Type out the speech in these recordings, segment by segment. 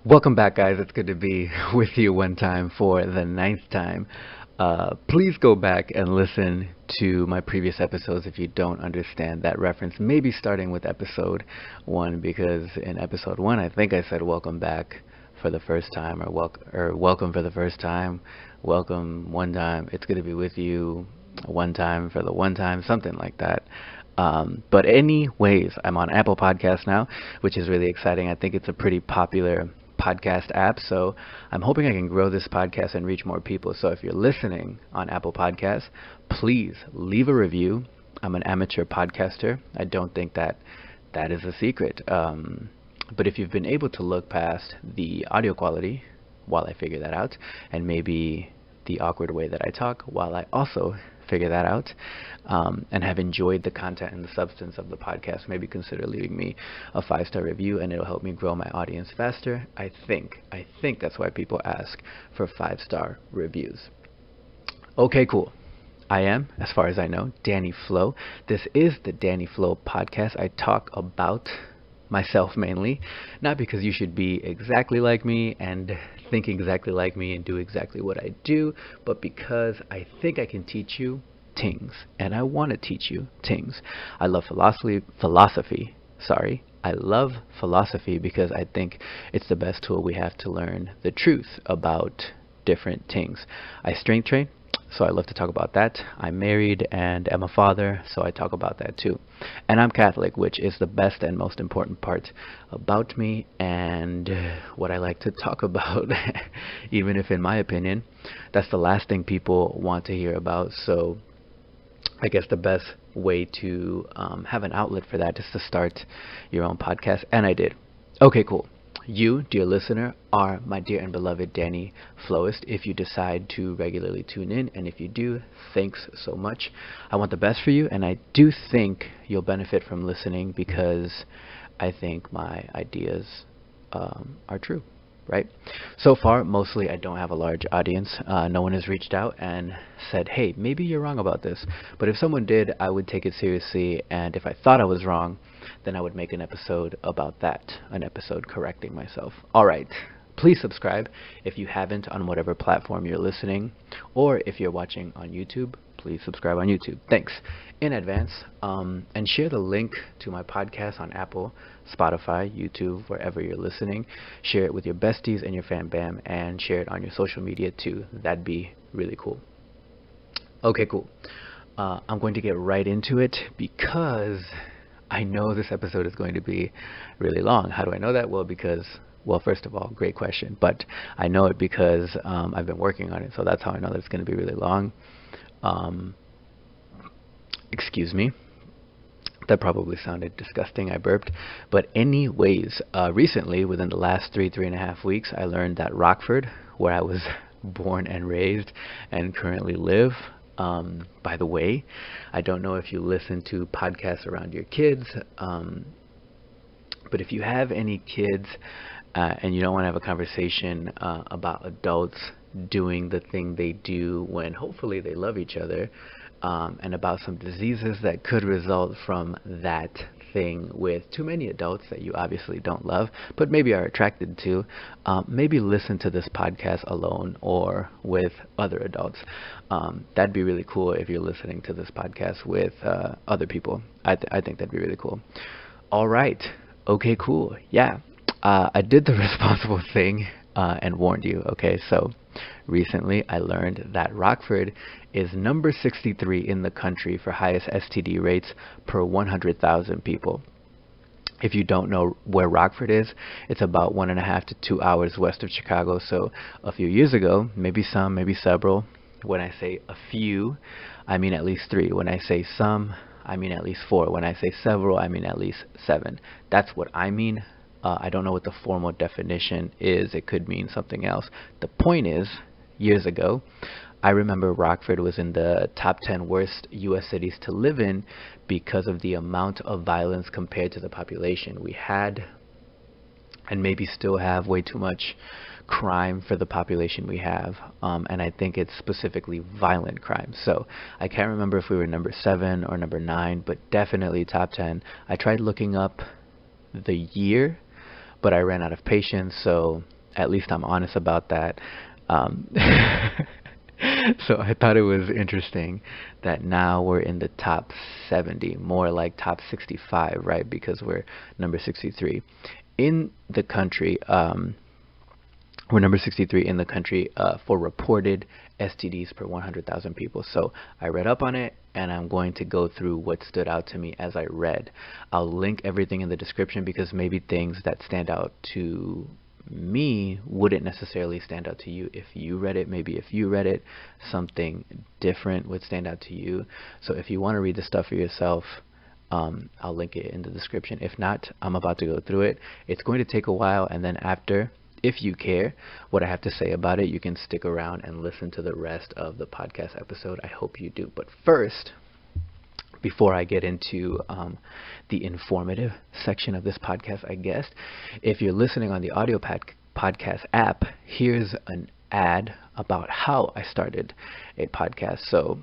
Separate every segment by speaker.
Speaker 1: Welcome back, guys. It's good to be with you one time for the ninth time. Please go back and listen to my previous episodes if you don't understand that reference. Maybe starting with episode one, because in episode one, I think I said welcome back for the first time, or welcome for the first time, welcome one time. It's good to be with you one time for the one time, something like that. But anyways, I'm on Apple Podcasts now, which is really exciting. I think it's a pretty popular podcast app, so I'm hoping I can grow this podcast and reach more people. So if you're listening on Apple Podcasts, please leave a review. I'm an amateur podcaster. I don't think that is a secret. But if you've been able to look past the audio quality while I figure that out, and maybe the awkward way that I talk while I also figure that out, and have enjoyed the content and the substance of the podcast, maybe consider leaving me a 5-star review, and it'll help me grow my audience faster. I think that's why people ask for 5-star reviews. Okay, cool. I am, as far as I know, Danny Flow. This is the Danny Flow podcast. I talk about myself mainly, not because you should be exactly like me and think exactly like me and do exactly what I do, but because I think I can teach you things, and I want to teach you things. I love philosophy. Sorry. I love philosophy because I think it's the best tool we have to learn the truth about different things. I strength train, so I love to talk about that. I'm married and am a father, so I talk about that too. And I'm Catholic, which is the best and most important part about me and what I like to talk about, even if in my opinion, that's the last thing people want to hear about. So I guess the best way to have an outlet for that is to start your own podcast, and I did. Okay, cool. You, dear listener, are my dear and beloved Danny Flowist if you decide to regularly tune in, and if you do, thanks so much. I want the best for you, and I do think you'll benefit from listening because I think my ideas are true, right? So far, mostly I don't have a large audience. No one has reached out and said, hey, maybe you're wrong about this. But if someone did, I would take it seriously, and if I thought I was wrong, then I would make an episode about that, an episode correcting myself. All right. Please subscribe if you haven't on whatever platform you're listening, or if you're watching on YouTube, please subscribe on YouTube. Thanks in advance. And share the link to my podcast on Apple, Spotify, YouTube, wherever you're listening. Share it with your besties and your fam bam, and share it on your social media too. That'd be really cool. Okay, cool. I'm going to get right into it because I know this episode is going to be really long. How do I know that? Well, first of all, great question. But I know it because I've been working on it, so that's how I know that it's going to be really long. Excuse me. That probably sounded disgusting. I burped. But anyways, recently, within the last 3.5 weeks, I learned that Rockford, where I was born and raised and currently live, by the way, I don't know if you listen to podcasts around your kids, but if you have any kids and you don't want to have a conversation about adults doing the thing they do when hopefully they love each other, and about some diseases that could result from that thing with too many adults that you obviously don't love but maybe are attracted to, maybe listen to this podcast alone or with other adults. That'd be really cool if you're listening to this podcast with other people. I think that'd be really cool. All right. Okay, cool. Yeah. I did the responsible thing and warned you. Okay, so recently I learned that Rockford is number 63 in the country for highest STD rates per 100,000 people. If you don't know where Rockford is, it's about 1.5 to 2 hours west of Chicago. So a few years ago, maybe some, maybe several. When I say a few, I mean at least 3. When I say some, I mean at least 4. When I say several, I mean at least 7. That's what I mean. I don't know what the formal definition is. It could mean something else. The point is, years ago, I remember Rockford was in the top 10 worst U.S. cities to live in because of the amount of violence compared to the population. We had, and maybe still have, way too much crime for the population we have, and I think it's specifically violent crime. So I can't remember if we were number 7 or number 9, but definitely top 10. I tried looking up the year, but I ran out of patience, so at least I'm honest about that. Um, so I thought it was interesting that now we're in the top 70, more like top 65, right? Because we're number 63 in the country. We're number 63 in the country for reported STDs per 100,000 people. So I read up on it, and I'm going to go through what stood out to me as I read. I'll link everything in the description because maybe things that stand out to me wouldn't necessarily stand out to you if you read it. Maybe if you read it, something different would stand out to you. So if you want to read the stuff for yourself, I'll link it in the description. If not, I'm about to go through it. It's going to take a while, and then after, if you care what I have to say about it, you can stick around and listen to the rest of the podcast episode. I hope you do. But first, before I get into the informative section of this podcast, I guess, if you're listening on the audio podcast app, here's an ad about how I started a podcast. So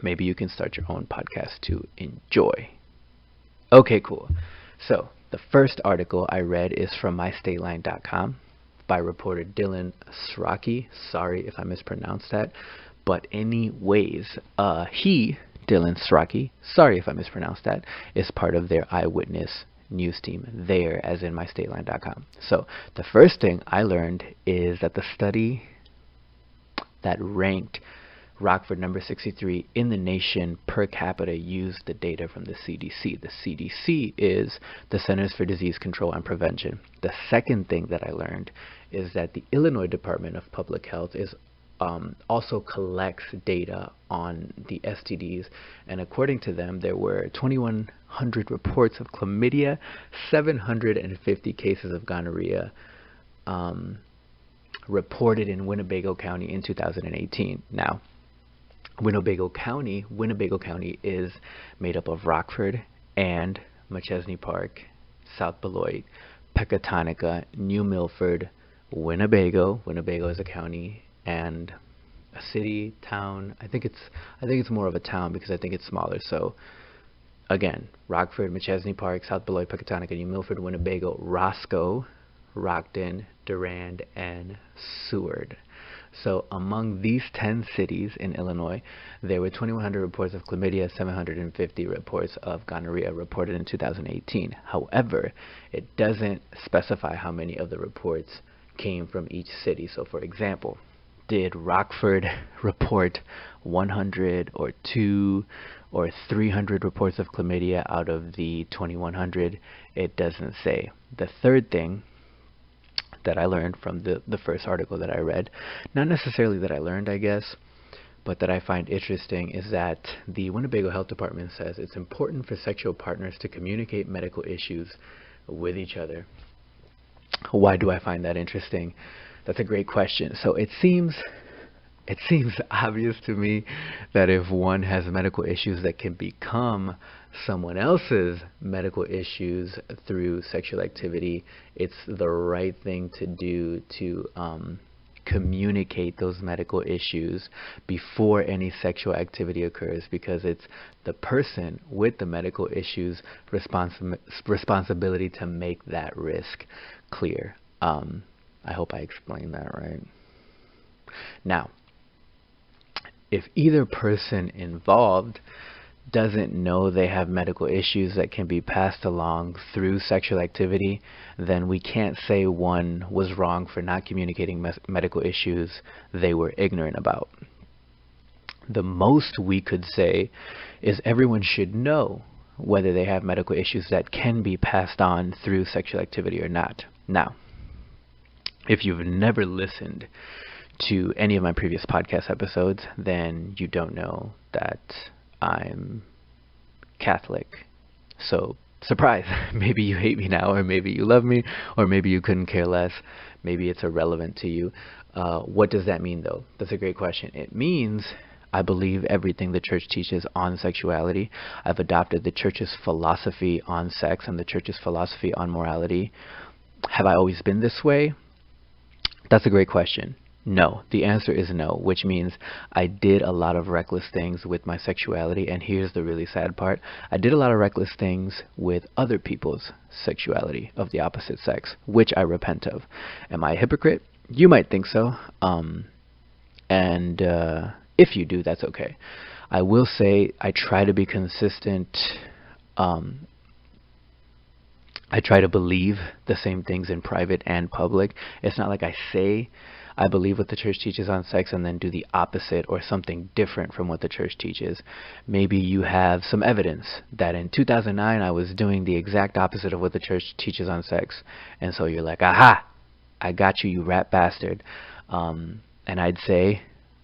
Speaker 1: maybe you can start your own podcast to enjoy. Okay, cool. So the first article I read is from mystateline.com by reporter Dylan Sraki. Sorry if I mispronounced that. But anyways, Dylan Sraki, sorry if I mispronounced that, is part of their eyewitness news team there, as in mystateline.com. So the first thing I learned is that the study that ranked Rockford number 63 in the nation per capita used the data from the CDC. The CDC is the Centers for Disease Control and Prevention. The second thing that I learned is that the Illinois Department of Public Health is also collects data on the STDs, and according to them, there were 2,100 reports of chlamydia, 750 cases of gonorrhea reported in Winnebago County in 2018. Now, Winnebago County is made up of Rockford and Machesney Park, South Beloit, Pecatonica, New Milford, Winnebago. Winnebago is a county, and a city, town. I think it's more of a town because I think it's smaller. So again, Rockford, Machesney Park, South Beloit, Pecatonica, New Milford, Winnebago, Roscoe, Rockton, Durand, and Seward. So among these 10 cities in Illinois, there were 2,100 reports of chlamydia, 750 reports of gonorrhea reported in 2018. However, it doesn't specify how many of the reports came from each city. So for example, did Rockford report 100 or 2 or 300 reports of chlamydia out of the 2,100? It doesn't say. The third thing that I learned from the first article that I read, not necessarily that I learned, I guess, but that I find interesting, is that the Winnebago Health Department says it's important for sexual partners to communicate medical issues with each other. Why do I find that interesting? That's a great question. So it seems obvious to me that if one has medical issues that can become someone else's medical issues through sexual activity, it's the right thing to do to communicate those medical issues before any sexual activity occurs, because it's the person with the medical issues responsibility to make that risk clear. I hope I explained that right. Now, if either person involved doesn't know they have medical issues that can be passed along through sexual activity, then we can't say one was wrong for not communicating medical issues they were ignorant about. The most we could say is everyone should know whether they have medical issues that can be passed on through sexual activity or not. Now, if you've never listened to any of my previous podcast episodes, then you don't know that I'm Catholic. So, surprise! Maybe you hate me now, or maybe you love me, or maybe you couldn't care less. Maybe it's irrelevant to you. What does that mean, though? That's a great question. It means I believe everything the church teaches on sexuality. I've adopted the church's philosophy on sex and the church's philosophy on morality. Have I always been this way? That's a great question. No. The answer is no, which means I did a lot of reckless things with my sexuality, and here's the really sad part. I did a lot of reckless things with other people's sexuality of the opposite sex, which I repent of. Am I a hypocrite? You might think so. And if you do, that's okay. I will say I try to be consistent. I try to believe the same things in private and public. It's not like I say I believe what the church teaches on sex and then do the opposite or something different from what the church teaches. Maybe you have some evidence that in 2009 I was doing the exact opposite of what the church teaches on sex. And so you're like, aha, I got you, you rat bastard. And I'd say,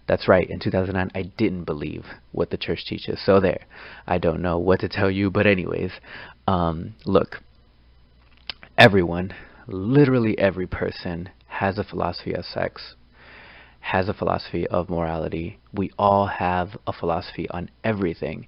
Speaker 1: that's right, in 2009 I didn't believe what the church teaches. So there, I don't know what to tell you, but anyways, look, everyone, literally every person has a philosophy of sex, has a philosophy of morality. We all have a philosophy on everything.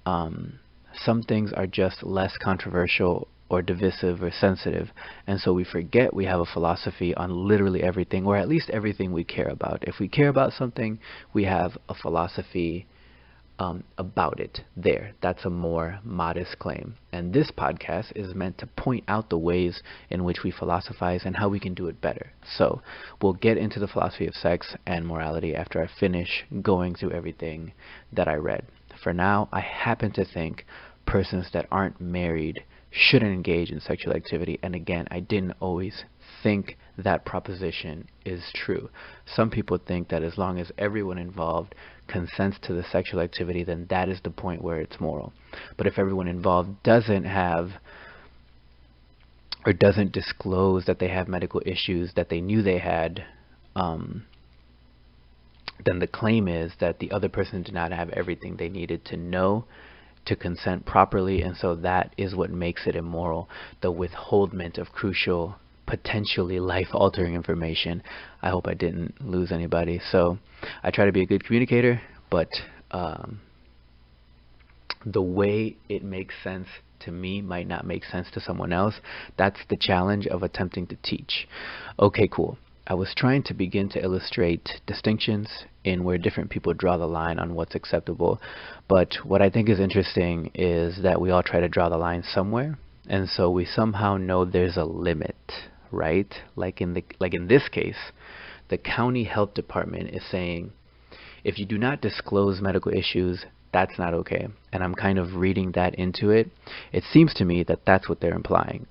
Speaker 1: Some things are just less controversial or divisive or sensitive, and so we forget we have a philosophy on literally everything, or at least everything we care about. If we care about something, we have a philosophy about it. There, that's a more modest claim. And this podcast is meant to point out the ways in which we philosophize and how we can do it better. So we'll get into the philosophy of sex and morality after I finish going through everything that I read. For now, I happen to think persons that aren't married shouldn't engage in sexual activity. And again, I didn't always think that proposition is true. Some people think that as long as everyone involved consents to the sexual activity, then that is the point where it's moral. But if everyone involved doesn't have or doesn't disclose that they have medical issues that they knew they had, then the claim is that the other person did not have everything they needed to know to consent properly, and so that is what makes it immoral, the withholdment of crucial, potentially life-altering information. I hope I didn't lose anybody. So I try to be a good communicator, but the way it makes sense to me might not make sense to someone else. That's the challenge of attempting to teach. Okay, cool. I was trying to begin to illustrate distinctions in where different people draw the line on what's acceptable, but what I think is interesting is that we all try to draw the line somewhere, and so we somehow know there's a limit, right? Like in this case, the county health department is saying, if you do not disclose medical issues, that's not okay. And I'm kind of reading that into it. It seems to me that that's what they're implying.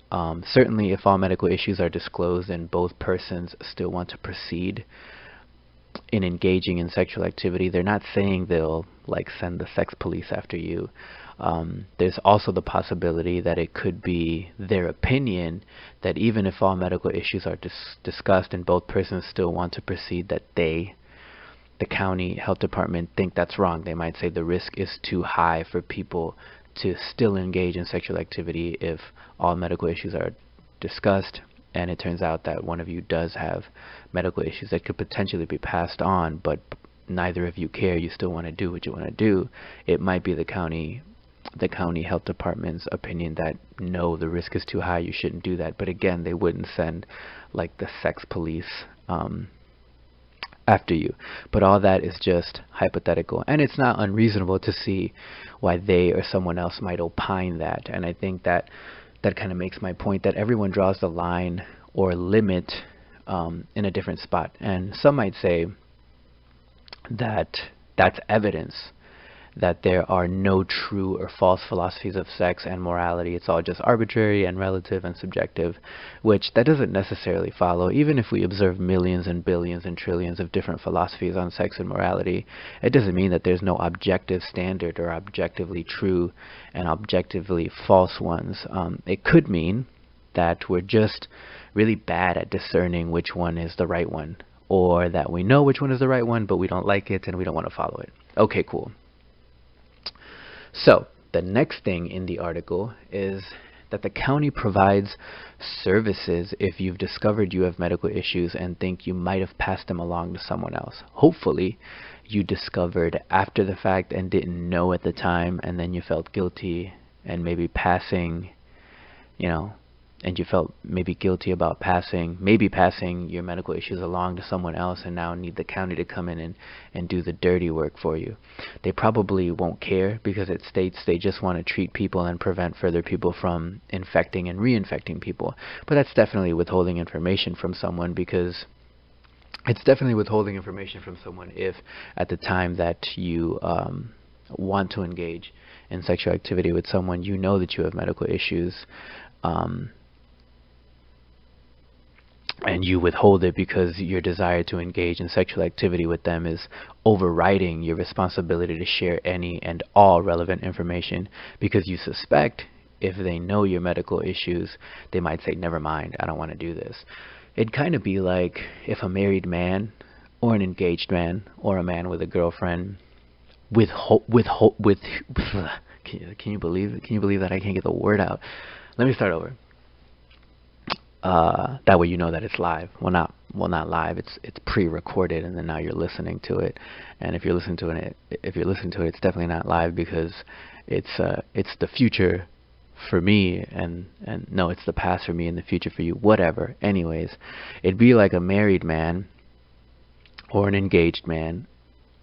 Speaker 1: Certainly if all medical issues are disclosed and both persons still want to proceed in engaging in sexual activity, they're not saying they'll like send the sex police after you. There's also the possibility that it could be their opinion that even if all medical issues are discussed and both persons still want to proceed, that the county health department, think that's wrong. They might say the risk is too high for people to still engage in sexual activity if all medical issues are discussed, and it turns out that one of you does have medical issues that could potentially be passed on, but neither of you care, you still want to do what you want to do. It might be the county health department's opinion that no, the risk is too high, you shouldn't do that. But again, they wouldn't send like the sex police after you. But all that is just hypothetical, and it's not unreasonable to see why they or someone else might opine that. And I think that kind of makes my point that everyone draws the line or limit in a different spot. And some might say that that's evidence that there are no true or false philosophies of sex and morality. It's all just arbitrary and relative and subjective, which that doesn't necessarily follow. Even if we observe millions and billions and trillions of different philosophies on sex and morality, it doesn't mean that there's no objective standard or objectively true and objectively false ones. It could mean that we're just really bad at discerning which one is the right one, or that we know which one is the right one, but we don't like it and we don't want to follow it. Okay, cool. So the next thing in the article is that the county provides services if you've discovered you have medical issues and think you might have passed them along to someone else. Hopefully you discovered after the fact and didn't know at the time, and then you felt guilty and maybe passing, and you felt maybe guilty about passing your medical issues along to someone else, and now need the county to come in and do the dirty work for you. They probably won't care, because it states they just want to treat people and prevent further people from infecting and reinfecting people. But that's definitely withholding information from someone, because it's definitely withholding information from someone if at the time that you want to engage in sexual activity with someone, you know that you have medical issues, and you withhold it because your desire to engage in sexual activity with them is overriding your responsibility to share any and all relevant information, because you suspect if they know your medical issues, they might say, never mind, I don't want to do this. It'd kind of be like if a married man or an engaged man or a man with a girlfriend can you believe it? Can you believe that I can't get the word out? Let me start over. That way you know that it's live. Well, not live. It's pre-recorded, and then now you're listening to it. And if you're listening to it, it's definitely not live, because it's the future for me, and no, it's the past for me and the future for you. Whatever. Anyways, it'd be like a married man or an engaged man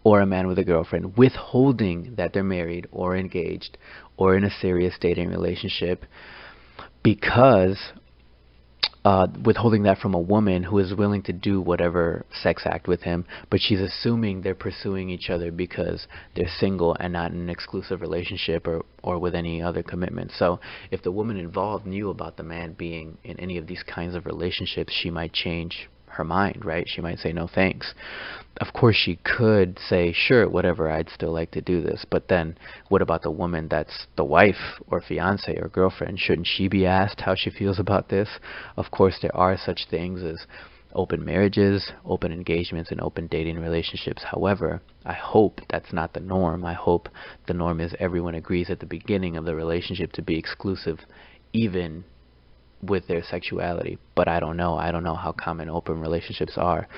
Speaker 1: or a man with a girlfriend withholding that they're married or engaged or in a serious dating relationship, because withholding that from a woman who is willing to do whatever sex act with him, but she's assuming they're pursuing each other because they're single and not in an exclusive relationship or with any other commitment. So if the woman involved knew about the man being in any of these kinds of relationships, she might change her mind, right? She might say no thanks. Of course she could say, sure, whatever, I'd still like to do this. But then what about the woman that's the wife or fiance or girlfriend? Shouldn't she be asked how she feels about this? Of course there are such things as open marriages, open engagements, and open dating relationships. However, I hope that's not the norm. I hope the norm is everyone agrees at the beginning of the relationship to be exclusive, even with their sexuality. But I don't know how common open relationships are.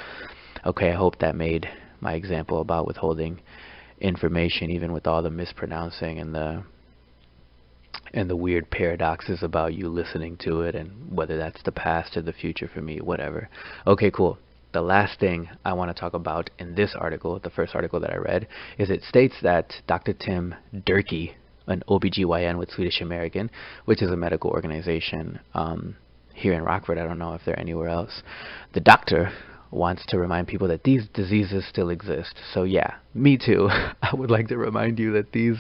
Speaker 1: Okay, I hope that made my example about withholding information, even with all the mispronouncing and the weird paradoxes about you listening to it, and whether that's the past or the future for me, whatever. Okay, cool. The last thing I want to talk about in this article, the first article that I read, is it states that Dr. Tim Durkee, an OBGYN with Swedish American, which is a medical organization here in Rockford. I don't know if they're anywhere else. The doctor wants to remind people that these diseases still exist. So yeah, me too. I would like to remind you that these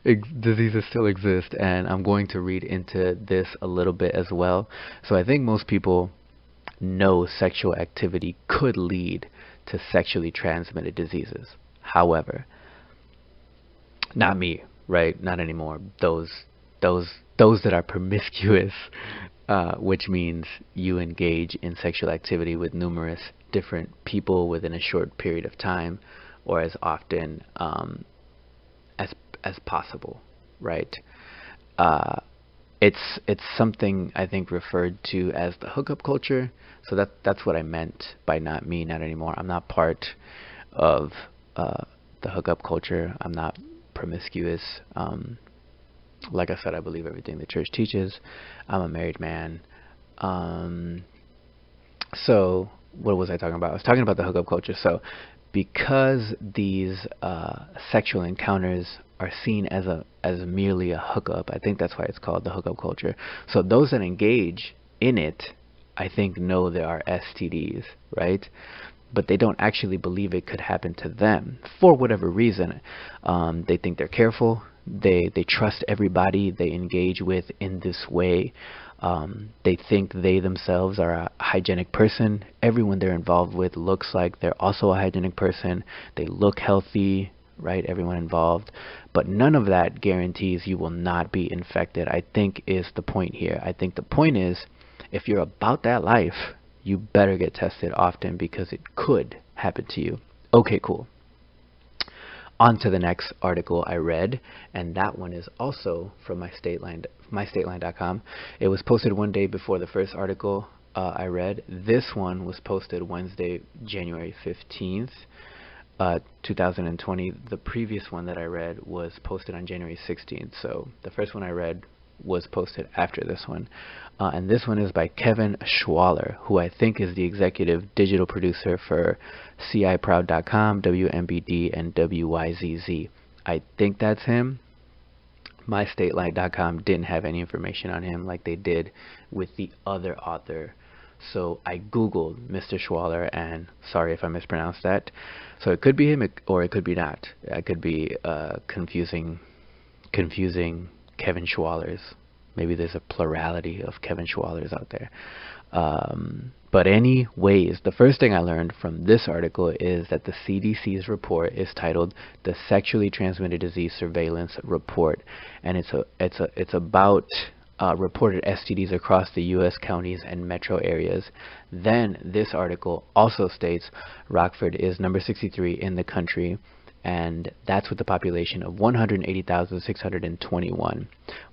Speaker 1: diseases still exist, and I'm going to read into this a little bit as well. So I think most people know sexual activity could lead to sexually transmitted diseases. However, not me. Right, not anymore. Those that are promiscuous, which means you engage in sexual activity with numerous different people within a short period of time, or as often as possible. Right. It's something I think referred to as the hookup culture. So that's what I meant by not me, not anymore. I'm not part of the hookup culture. I'm not promiscuous. Like I said, I believe everything the church teaches. I'm a married man. So what was I talking about? I was talking about the hookup culture. So because these sexual encounters are seen as merely a hookup, I think that's why it's called the hookup culture. So those that engage in it, I think, know there are STDs, right? But they don't actually believe it could happen to them for whatever reason. They think they're careful. They trust everybody they engage with in this way. They think they themselves are a hygienic person. Everyone they're involved with looks like they're also a hygienic person. They look healthy, right? Everyone involved. But none of that guarantees you will not be infected, I think, is the point here. I think the point is, if you're about that life, you better get tested often, because it could happen to you. Okay, cool. On to the next article I read, and that one is also from mystateline.com. It was posted one day before the first article I read. This one was posted Wednesday, January 15th, 2020. The previous one that I read was posted on January 16th. So the first one I read was posted after this one. And this one is by Kevin Schwaller, who I think is the executive digital producer for CIProud.com, WMBD, and WYZZ. I think that's him. MyStateline.com didn't have any information on him like they did with the other author. So I googled Mr. Schwaller, and sorry if I mispronounced that. So it could be him, or it could be not. I could be confusing Kevin Schwallers. Maybe there's a plurality of Kevin Schwallers out there. But anyways, the first thing I learned from this article is that the CDC's report is titled "The Sexually Transmitted Disease Surveillance Report," and it's about reported STDs across the U.S. counties and metro areas. Then this article also states Rockford is number 63 in the country, and that's with the population of 180,621.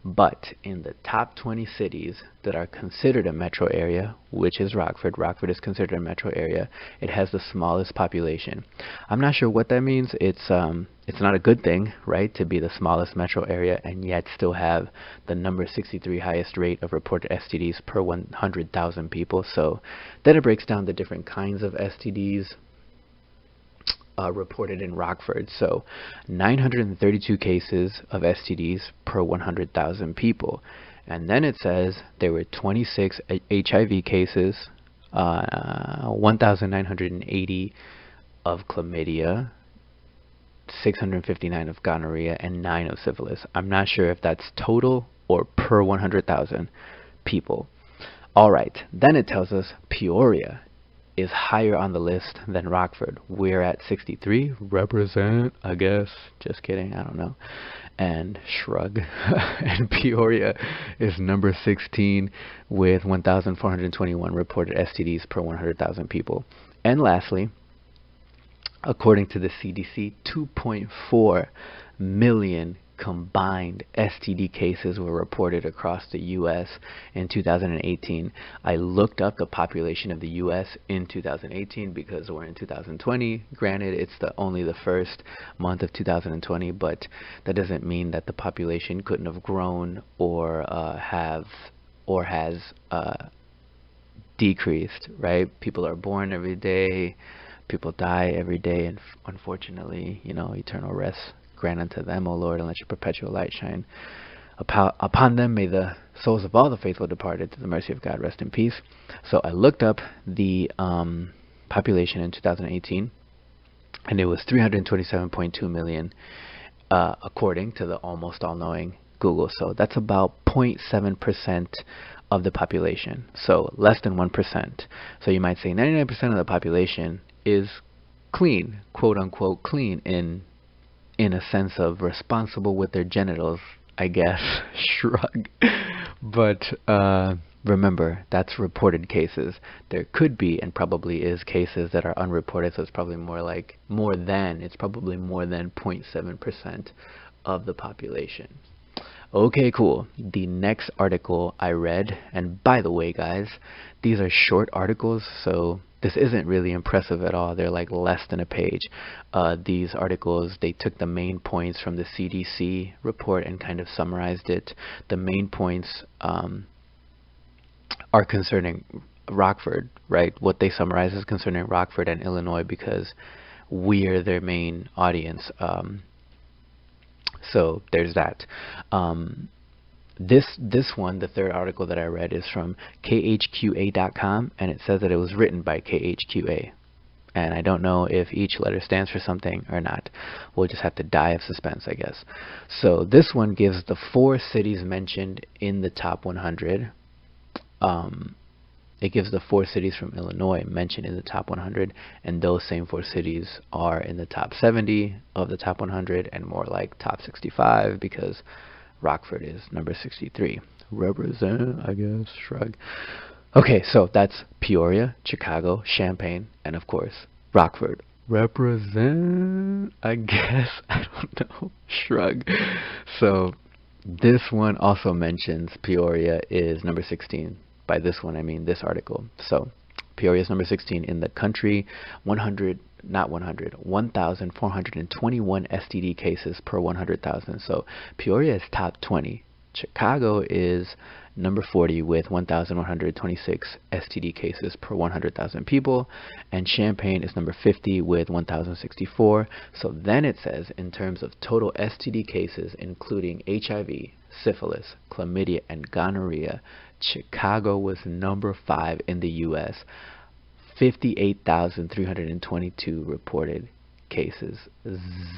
Speaker 1: But in the top 20 cities that are considered a metro area, which is Rockford is considered a metro area, it has the smallest population. I'm not sure what that means. It's not a good thing, right, to be the smallest metro area and yet still have the number 63 highest rate of reported STDs per 100,000 people. So then it breaks down the different kinds of STDs reported in Rockford. So 932 cases of STDs per 100,000 people. And then it says there were 26 HIV cases, 1,980 of chlamydia, 659 of gonorrhea, and 9 of syphilis. I'm not sure if that's total or per 100,000 people. All right, then it tells us Peoria is higher on the list than Rockford. We're at 63. Represent, I guess. Just kidding. I don't know. And shrug. And Peoria is number 16 with 1,421 reported STDs per 100,000 people. And lastly, according to the CDC, 2.4 million combined STD cases were reported across the U.S. in 2018. I looked up the population of the U.S. in 2018 because we're in 2020. Granted, it's only the first month of 2020, but that doesn't mean that the population couldn't have grown or has decreased, right? People are born every day. People die every day, and unfortunately, eternal rest grant unto them, O Lord, and let your perpetual light shine upon them. May the souls of all the faithful departed to the mercy of God rest in peace. So I looked up the population in 2018, and it was 327.2 million, according to the almost all-knowing Google. So that's about 0.7% of the population, so less than 1%. So you might say 99% of the population is clean, quote-unquote clean, in a sense of responsible with their genitals, I guess. Shrug. But remember, that's reported cases. There could be and probably is cases that are unreported, so it's probably it's probably more than 0.7% of the population. Okay, cool. The next article I read, and by the way, guys, these are short articles, so this isn't really impressive at all. They're like less than a page. These articles, they took the main points from the CDC report and kind of summarized it. The main points are concerning Rockford, right? What they summarize is concerning Rockford and Illinois because we're their main audience. So there's that. This one, the third article that I read, is from khqa.com, and it says that it was written by KHQA. And I don't know if each letter stands for something or not. We'll just have to die of suspense, I guess. So this one gives the 4 cities mentioned in the top 100. It gives the 4 cities from Illinois mentioned in the top 100, and those same 4 cities are in the top 70 of the top 100, and more like top 65 because Rockford is number 63. Represent, I guess. Shrug. Okay, so that's Peoria, Chicago, Champaign, and of course Rockford. Represent, I guess. I don't know. Shrug. So this one also mentions Peoria is number 16. By this one, I mean this article. So Peoria is number 16 in the country. 1,421 STD cases per 100,000. So Peoria is top 20. Chicago is number 40 with 1,126 STD cases per 100,000 people, and Champaign is number 50 with 1,064. So then it says, in terms of total STD cases, including HIV, syphilis, chlamydia, and gonorrhea, Chicago was number 5 in the U.S. 58,322 reported cases.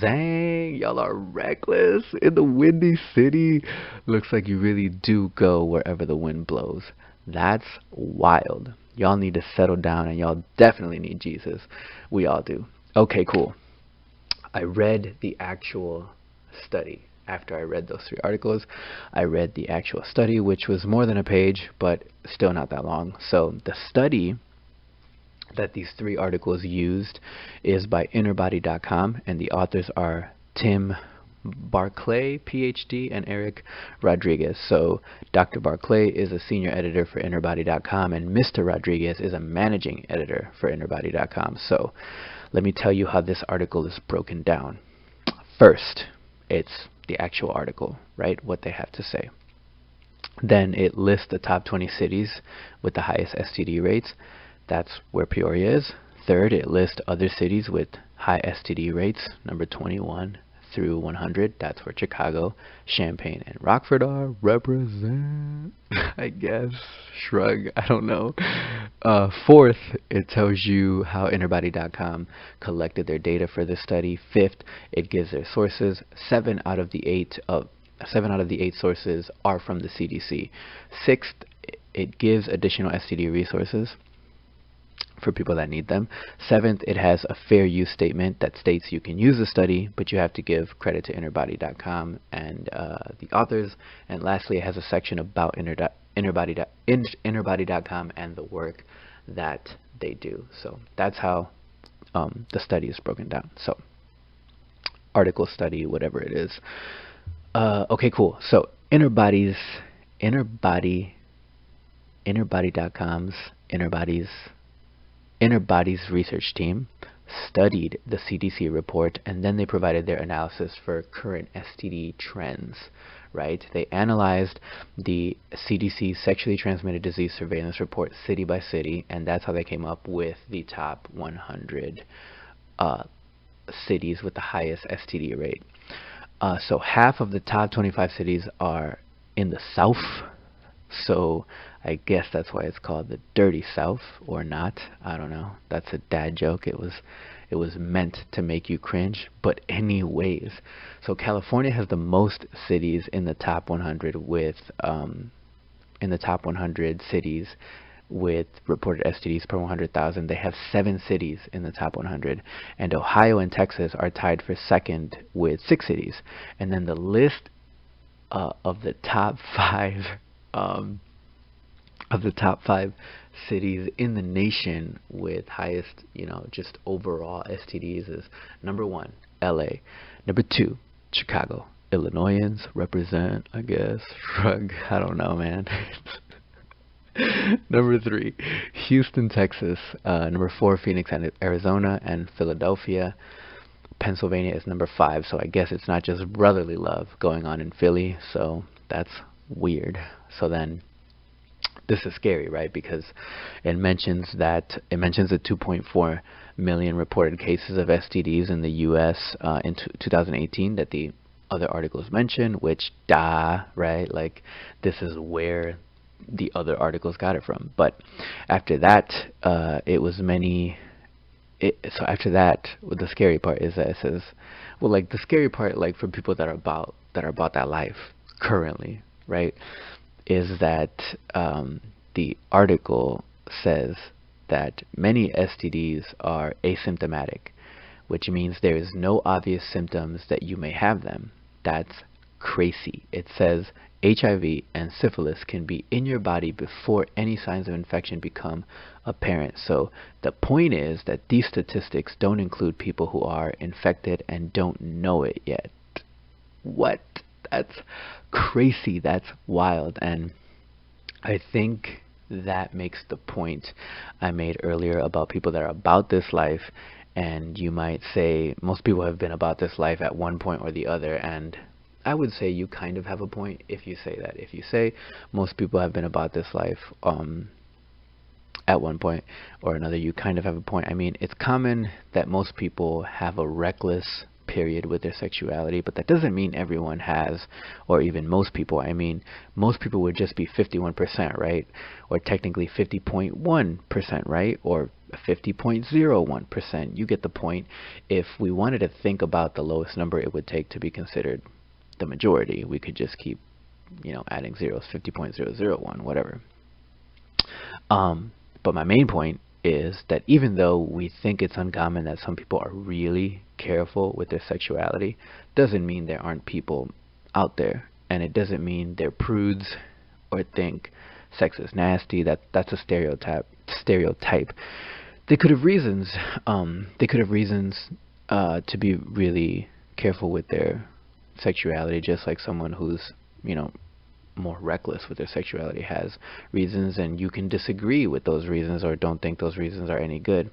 Speaker 1: Zang, y'all are reckless in the Windy City. Looks like you really do go wherever the wind blows. That's wild. Y'all need to settle down, and y'all definitely need Jesus. We all do. Okay, cool. I read the actual study. After I read those 3 articles, I read the actual study, which was more than a page, but still not that long. So the study that these 3 articles used is by innerbody.com, and the authors are Tim Barclay, PhD, and Eric Rodriguez. So Dr. Barclay is a senior editor for innerbody.com, and Mr. Rodriguez is a managing editor for innerbody.com. So let me tell you how this article is broken down. First, it's the actual article, right? What they have to say. Then it lists the top 20 cities with the highest STD rates. That's where Peoria is. Third, it lists other cities with high STD rates, number 21 through 100. That's where Chicago, Champaign, and Rockford are. Represent, I guess. Shrug, I don't know. Fourth, it tells you how innerbody.com collected their data for this study. Fifth, it gives their sources. 7 out of the 8 sources are from the CDC. Sixth, it gives additional STD resources for people that need them. Seventh, it has a fair use statement that states you can use the study, but you have to give credit to innerbody.com and the authors. And lastly, it has a section about innerbody.com and the work that they do. So that's how the study is broken down. So article, study, whatever it is. Okay, cool. So Innerbody's research team studied the CDC report, and then they provided their analysis for current STD trends, right? They analyzed the CDC sexually transmitted disease surveillance report city by city, and that's how they came up with the top 100 cities with the highest STD rate. So half of the top 25 cities are in the South. So I guess that's why it's called the Dirty South, or not. I don't know. That's a dad joke. It was meant to make you cringe. But anyways, so California has the most cities in the top 100 with in the top 100 cities with reported STDs per 100,000. They have 7 cities in the top 100, and Ohio and Texas are tied for second with 6 cities. And then the list of the top 5 cities in the nation with highest, just overall STDs is number 1, LA. Number 2, Chicago. Illinoisans represent, I guess. Shrug. I don't know, man. Number 3, Houston, Texas. Number 4, Phoenix, Arizona, and Philadelphia. Pennsylvania is number 5. So I guess it's not just brotherly love going on in Philly. So that's weird. So then this is scary, right? Because it mentions the 2.4 million reported cases of STDs in the U.S. In 2018 that the other articles mention, which right? Like, this is where the other articles got it from. But after that, so after that, the scary part is that it says, well, like, the scary part, like, for people that are about that life currently, right, is that the article says that many STDs are asymptomatic, which means there is no obvious symptoms that you may have them. That's crazy. It says HIV and syphilis can be in your body before any signs of infection become apparent. So the point is that these statistics don't include people who are infected and don't know it yet. What? That's crazy. That's wild. And I think that makes the point I made earlier about people that are about this life. And you might say most people have been about this life at one point or the other, and I would say you kind of have a point if you say that. If you say most people have been about this life at one point or another, you kind of have a point. I mean, it's common that most people have a reckless period with their sexuality, but that doesn't mean everyone has, or even most people. I mean, most people would just be 51%, right? Or technically 50.1%, right? Or 50.01%. You get the point. If we wanted to think about the lowest number it would take to be considered the majority, we could just keep, adding zeros, 50.001, whatever. But my main point is that even though we think it's uncommon that some people are really careful with their sexuality, doesn't mean there aren't people out there, and it doesn't mean they're prudes or think sex is nasty. That's a stereotype. They could have reasons. To be really careful with their sexuality, just like someone who's more reckless with their sexuality has reasons, and you can disagree with those reasons or don't think those reasons are any good.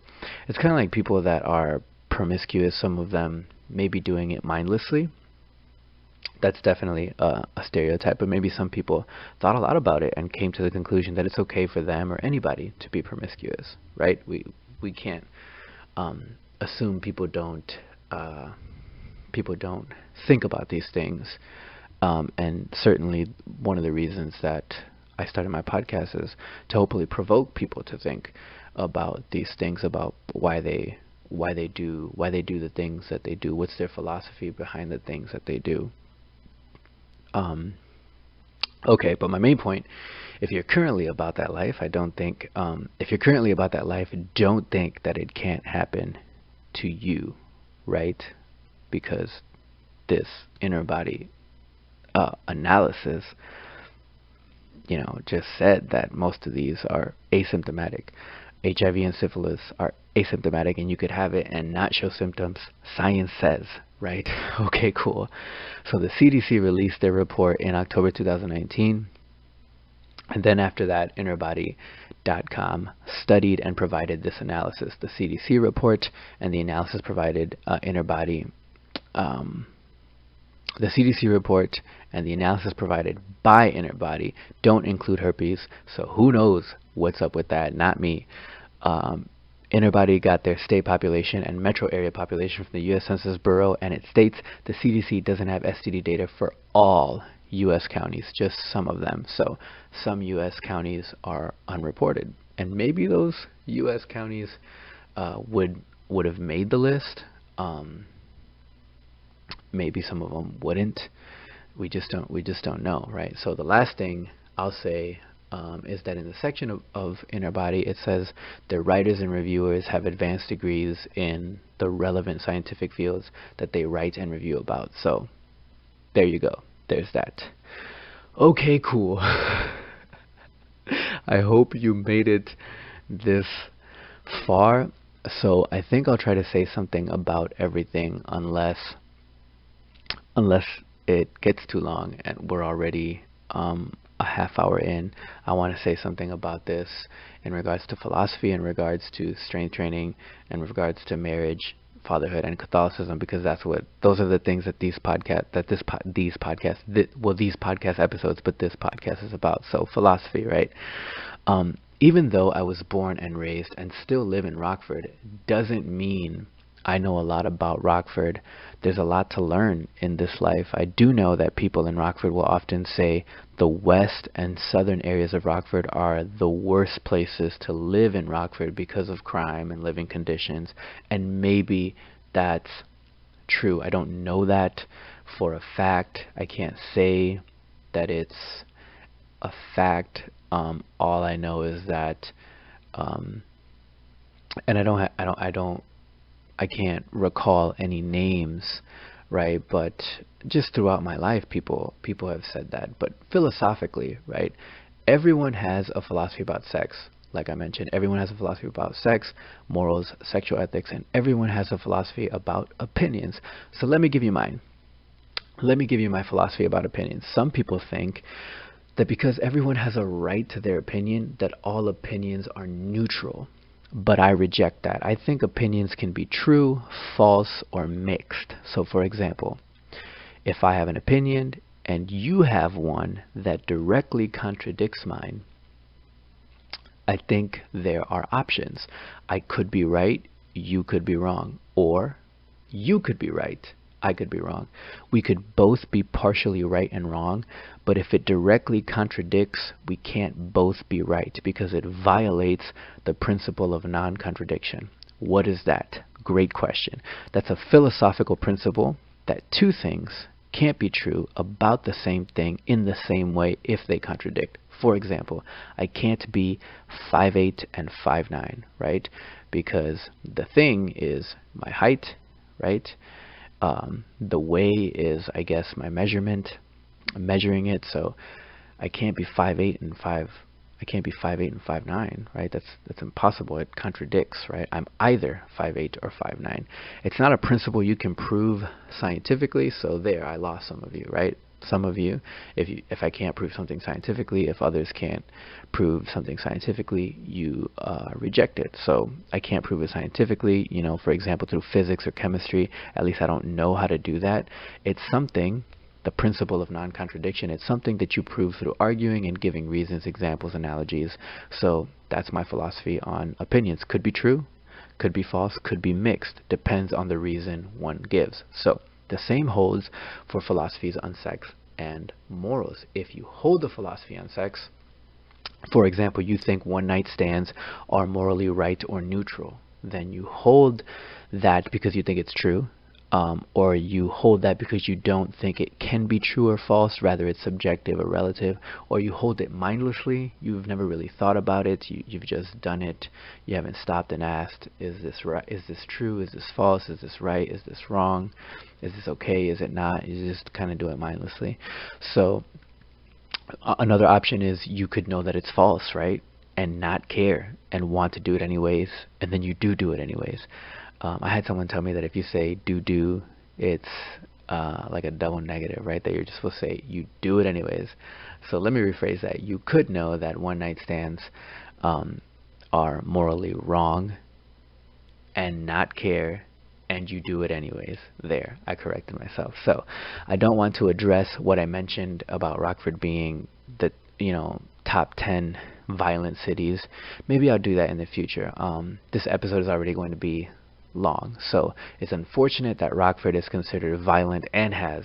Speaker 1: It's kind of like people that are promiscuous. Some of them may be doing it mindlessly. That's definitely a stereotype, but maybe some people thought a lot about it and came to the conclusion that it's okay for them or anybody to be promiscuous, right? We can't assume people don't think about these things. And certainly one of the reasons that I started my podcast is to hopefully provoke people to think about these things, about why they do the things that they do, what's their philosophy behind the things that they do. Okay, but my main point, if you're currently about that life, don't think that it can't happen to you, right? Because this inner body analysis, just said that most of these are asymptomatic. HIV and syphilis are asymptomatic, and you could have it and not show symptoms. Science says, right? Okay, cool. So the CDC released their report in October 2019, and then after that, InnerBody.com studied and provided this analysis. The CDC report and the analysis provided InnerBody. The CDC report and the analysis provided by InnerBody don't include herpes, so who knows what's up with that? Not me. InnerBody got their state population and metro area population from the U.S. Census Bureau, and it states the CDC doesn't have STD data for all U.S. counties, just some of them. So some U.S. counties are unreported, and maybe those U.S. counties would have made the list. Maybe some of them wouldn't. We just don't know, right? So the last thing I'll say is that in the section of InnerBody, it says the writers and reviewers have advanced degrees in the relevant scientific fields that they write and review about. So there you go. There's that. Okay, cool. I hope you made it this far. So I think I'll try to say something about everything, unless it gets too long and we're already a half hour in. I want to say something about this in regards to philosophy, in regards to strength training, in regards to marriage, fatherhood, and Catholicism, because those are the things that these podcast episodes, but this podcast is about. So philosophy, right? Even though I was born and raised and still live in Rockford, doesn't mean I know a lot about Rockford. There's a lot to learn in this life. I do know that people in Rockford will often say the west and southern areas of Rockford are the worst places to live in Rockford because of crime and living conditions. And maybe that's true. I don't know that for a fact. I can't say that it's a fact. All I know is that, and I can't recall any names, right? But just throughout my life, people have said that. But philosophically, right? Everyone has a philosophy about sex. Like I mentioned, everyone has a philosophy about sex, morals, sexual ethics, and everyone has a philosophy about opinions. So let me give you mine. Let me give you my philosophy about opinions. Some people think that because everyone has a right to their opinion, that all opinions are neutral. But I reject that. I think opinions can be true, false, or mixed. So for example, If I have an opinion and you have one that directly contradicts mine, I think there are options. I could be right, you could be wrong, or you could be right, I could be wrong. We could both be partially right and wrong, but if it directly contradicts, we can't both be right because it violates the principle of non-contradiction. What is that? Great question. That's a philosophical principle that two things can't be true about the same thing in the same way if they contradict. For example, I can't be 5'8" and 5'9", right? Because the thing is my height, right? The way is, I guess, my measurement. I'm measuring it, so I can't be 5'8" and 5'9", right? That's impossible. It contradicts, right? I'm either 5'8" or 5'9". It's not a principle you can prove scientifically, so there, I lost some of you, right? Some of you, if I can't prove something scientifically, if others can't prove something scientifically, you reject it. So I can't prove it scientifically, you know, for example, through physics or chemistry. At least I don't know how to do that. It's something, the principle of non-contradiction, it's something that you prove through arguing and giving reasons, examples, analogies. So that's my philosophy on opinions. Could be true, could be false, could be mixed. Depends on the reason one gives. So the same holds for philosophies on sex and morals. If you hold a philosophy on sex, for example, you think one-night stands are morally right or neutral, then you hold that because you think it's true, or you hold that because you don't think it can be true or false, rather it's subjective or relative, or you hold it mindlessly. You've never really thought about it, you've just done it. You haven't stopped and asked, is this right, is this true, is this false, is this right, is this wrong, is this okay, is it not? You just kind of do it mindlessly. So another option is you could know that it's false, right, and not care and want to do it anyways, and then you do it anyways. I had someone tell me that if you say do, it's like a double negative, right? That you're just supposed to say you do it anyways. So let me rephrase that. You could know that one-night stands are morally wrong and not care, and you do it anyways. There, I corrected myself. So I don't want to address what I mentioned about Rockford being the, you know, top 10 violent cities. Maybe I'll do that in the future. This episode is already going to be long, so it's unfortunate that Rockford is considered violent and has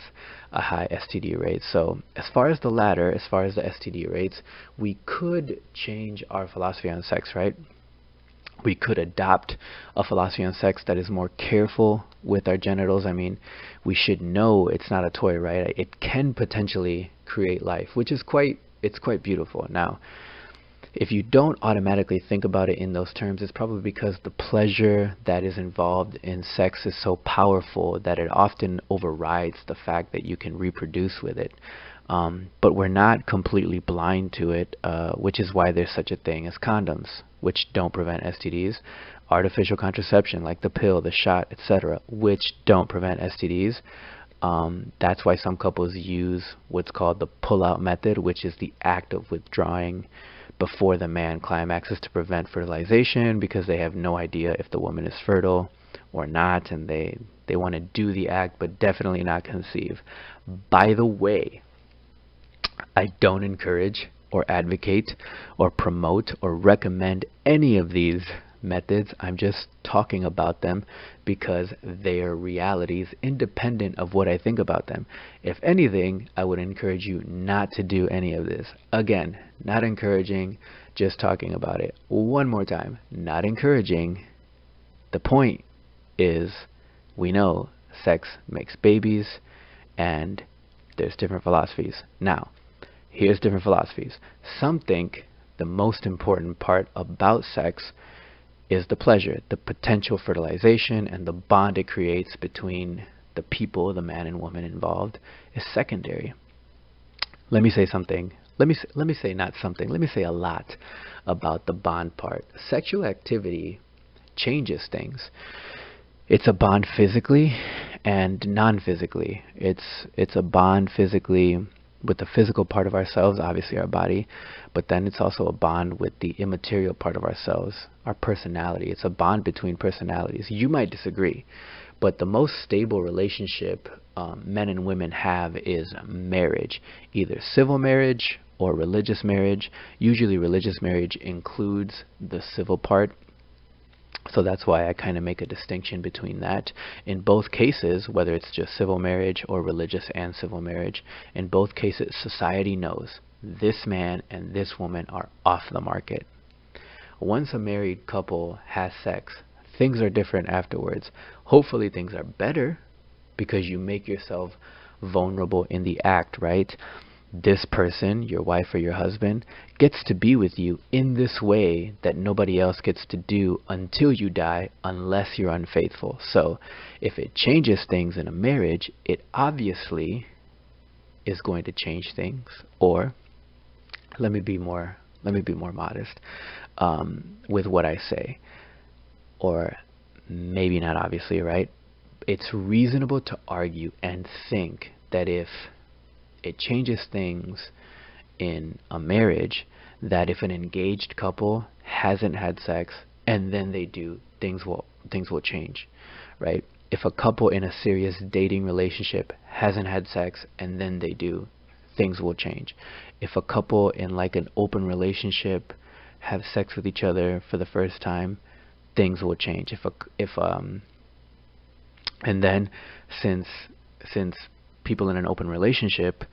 Speaker 1: a high STD rate. So as far as the latter, as far as the STD rates, we could change our philosophy on sex, right? We could adopt a philosophy on sex that is more careful with our genitals. I mean, we should know it's not a toy, right? It can potentially create life, which is quite beautiful. Now, if you don't automatically think about it in those terms, it's probably because the pleasure that is involved in sex is so powerful that it often overrides the fact that you can reproduce with it. But we're not completely blind to it, which is why there's such a thing as condoms, which don't prevent STDs, artificial contraception like the pill, the shot, etc., which don't prevent STDs. That's why some couples use what's called the pull-out method, which is the act of withdrawing before the man climaxes to prevent fertilization, because they have no idea if the woman is fertile or not, and they want to do the act but definitely not conceive. By the way, I don't encourage or advocate or promote or recommend any of these methods. I'm just talking about them because they are realities independent of what I think about them. If anything, I would encourage you not to do any of this. Again, not encouraging, just talking about it. One more time, not encouraging. The point is, we know sex makes babies, and there's different philosophies. Now, here's different philosophies. Some think the most important part about sex is the pleasure, the potential fertilization, and the bond it creates between the people, the man and woman involved, is secondary. Let me say something. Let me say not something. Let me say a lot about the bond part. Sexual activity changes things. It's a bond physically and non-physically. It's a bond physically with the physical part of ourselves, obviously our body, but then it's also a bond with the immaterial part of ourselves, our personality. It's a bond between personalities. You might disagree, but the most stable relationship men and women have is marriage, either civil marriage or religious marriage. Usually religious marriage includes the civil part, so that's why I kind of make a distinction between that. In both cases, whether it's just civil marriage or religious and civil marriage, in both cases society knows this man and this woman are off the market. Once a married couple has sex, things are different afterwards. Hopefully things are better, because you make yourself vulnerable in the act, right? This person, your wife or your husband, gets to be with you in this way that nobody else gets to do until you die, unless you're unfaithful. So if it changes things in a marriage, it obviously is going to change things. Or let me be more modest with what I say. Or maybe not obviously, right? It's reasonable to argue and think that if it changes things in a marriage, that if an engaged couple hasn't had sex and then they do, things will change, right? If a couple in a serious dating relationship hasn't had sex and then they do, things will change. If a couple in like an open relationship have sex with each other for the first time, things will change. And then since people in an open relationship,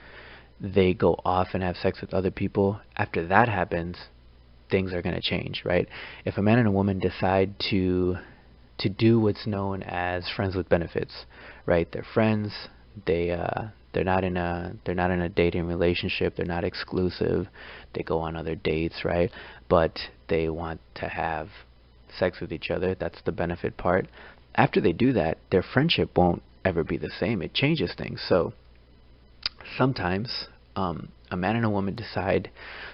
Speaker 1: they go off and have sex with other people, after that happens, things are going to change, right? If a man and a woman decide to do what's known as friends with benefits, right? They're friends, they're not in a dating relationship, they're not exclusive, they go on other dates, right? But they want to have sex with each other. That's the benefit part. After they do that, their friendship won't ever be the same. It changes things. So sometimes a man and a woman decide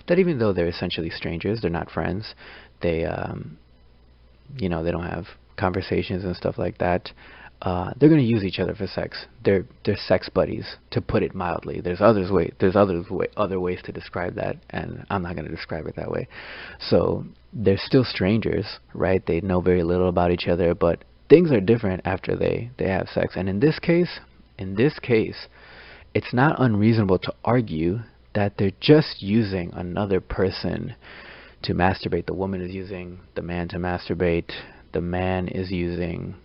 Speaker 1: that even though they're essentially strangers, they're not friends, they they don't have conversations and stuff like that, they're going to use each other for sex. They're sex buddies, to put it mildly. There's other ways to describe that, and I'm not going to describe it that way. So they're still strangers, right? They know very little about each other, but things are different after they have sex. And in this case, it's not unreasonable to argue that they're just using another person to masturbate. The woman is using the man to masturbate. The man is using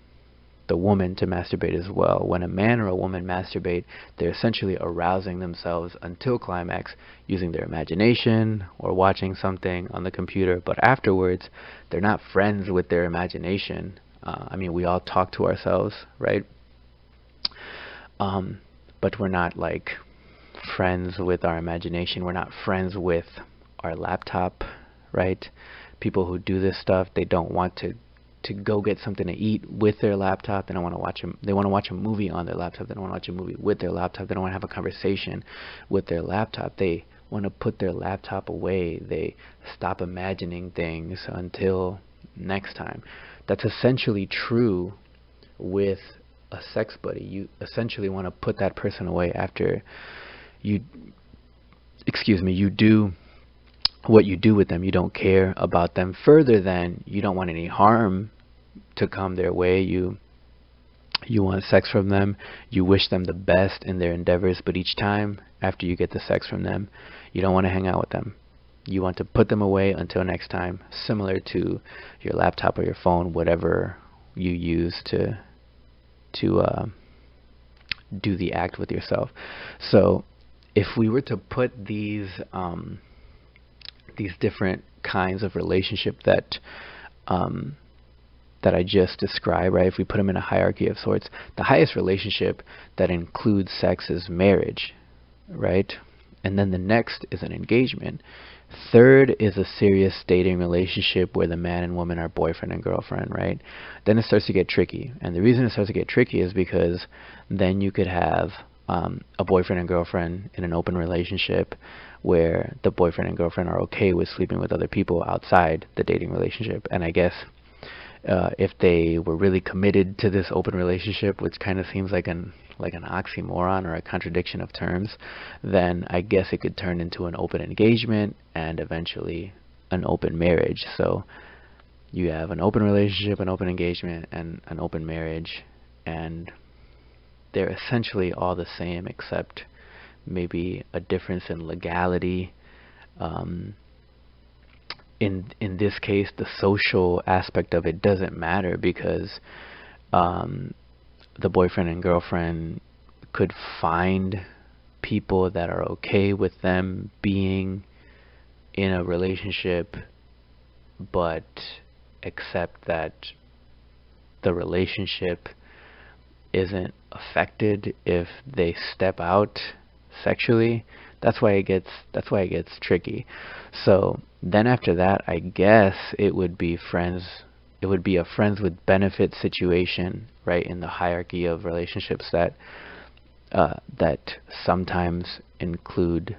Speaker 1: the woman to masturbate as well. When a man or a woman masturbate, they're essentially arousing themselves until climax using their imagination or watching something on the computer. But afterwards, they're not friends with their imagination. I mean, we all talk to ourselves, right? But we're not like friends with our imagination. We're not friends with our laptop, right? People who do this stuff, they don't want to go get something to eat with their laptop. They don't want to watch they want to watch a movie on their laptop. They don't want to watch a movie with their laptop. They don't want to have a conversation with their laptop. They want to put their laptop away. They stop imagining things until next time. That's essentially true with a sex buddy. You essentially want to put that person away after you do what you do with them. You don't care about them further than you don't want any harm to come their way. You want sex from them. You wish them the best in their endeavors, but each time after you get the sex from them, you don't want to hang out with them. You want to put them away until next time, similar to your laptop or your phone, whatever you use to do the act with yourself. So if we were to put these different kinds of relationship that I just described, right? If we put them in a hierarchy of sorts, the highest relationship that includes sex is marriage, right? And then the next is an engagement. Third is a serious dating relationship where the man and woman are boyfriend and girlfriend, right? Then it starts to get tricky. And the reason it starts to get tricky is because then you could have a boyfriend and girlfriend in an open relationship where the boyfriend and girlfriend are okay with sleeping with other people outside the dating relationship. And I guess if they were really committed to this open relationship, which kind of seems like an oxymoron or a contradiction of terms, then I guess it could turn into an open engagement and eventually an open marriage. So you have an open relationship, an open engagement, and an open marriage, and they're essentially all the same, except maybe a difference in legality. Um, in this case, the social aspect of it doesn't matter because um, the boyfriend and girlfriend could find people that are okay with them being in a relationship, but accept that the relationship isn't affected if they step out sexually. That's why it gets tricky. So then after that, I guess it would be a friends with benefits situation, right, in the hierarchy of relationships that sometimes include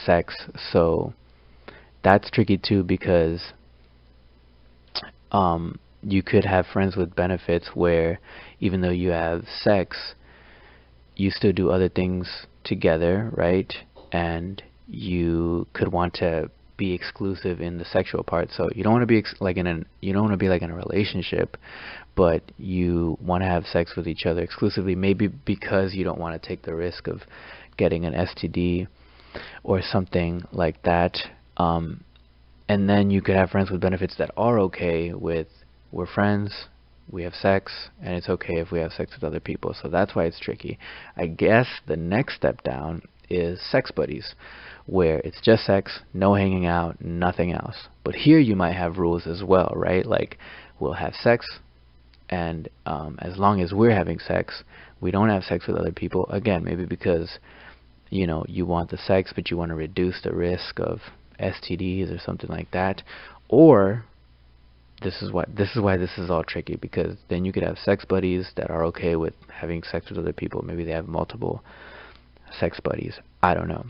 Speaker 1: sex. So that's tricky too, because you could have friends with benefits where even though you have sex, you still do other things together, right? And you could want to be exclusive in the sexual part. So you don't want to be you don't want to be like in a relationship, but you want to have sex with each other exclusively, maybe because you don't want to take the risk of getting an STD or something like that. And then you could have friends with benefits that are okay with, we're friends, we have sex, and it's okay if we have sex with other people. So that's why it's tricky. I guess the next step down is sex buddies, where it's just sex, no hanging out, nothing else. But here you might have rules as well, right? Like, we'll have sex, and as long as we're having sex, we don't have sex with other people. Again, maybe because you want the sex, but you want to reduce the risk of STDs or something like that. Or this is why this is all tricky, because then you could have sex buddies that are okay with having sex with other people. Maybe they have multiple sex buddies. I don't know.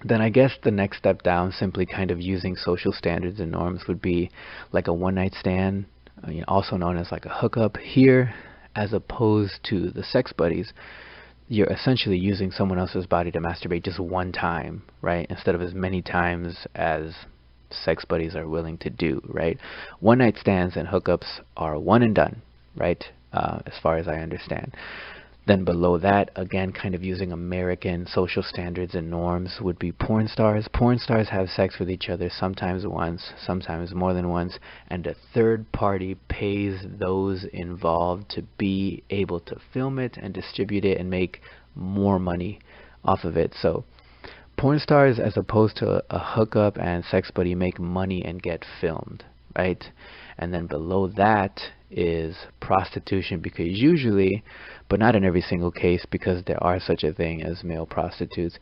Speaker 1: Then I guess the next step down, simply kind of using social standards and norms, would be like a one-night stand, also known as like a hookup. Here, as opposed to the sex buddies, you're essentially using someone else's body to masturbate just one time, right? Instead of as many times as sex buddies are willing to do, right? One night stands and hookups are one and done, right? As far as I understand. Then below that, again, kind of using American social standards and norms, would be porn stars. Porn stars have sex with each other sometimes once, sometimes more than once, and a third party pays those involved to be able to film it and distribute it and make more money off of it. So porn stars, as opposed to a hookup and sex buddy, make money and get filmed, right? And then below that is prostitution, because usually, but not in every single case, because there are such a thing as male prostitutes,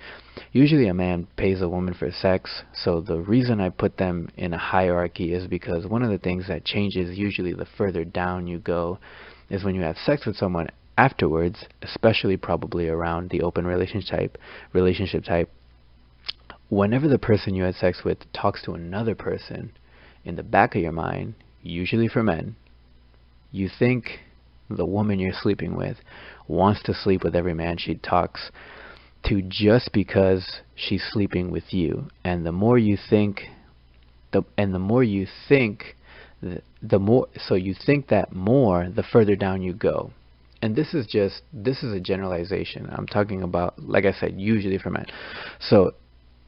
Speaker 1: usually a man pays a woman for sex. So the reason I put them in a hierarchy is because one of the things that changes usually the further down you go is when you have sex with someone afterwards, especially probably around the open relationship type. Whenever the person you had sex with talks to another person, in the back of your mind, usually for men, you think the woman you're sleeping with wants to sleep with every man she talks to, just because she's sleeping with you. And the more you think, the more, so you think that more, the further down you go. And this is a generalization. I'm talking about, like I said, usually for men. So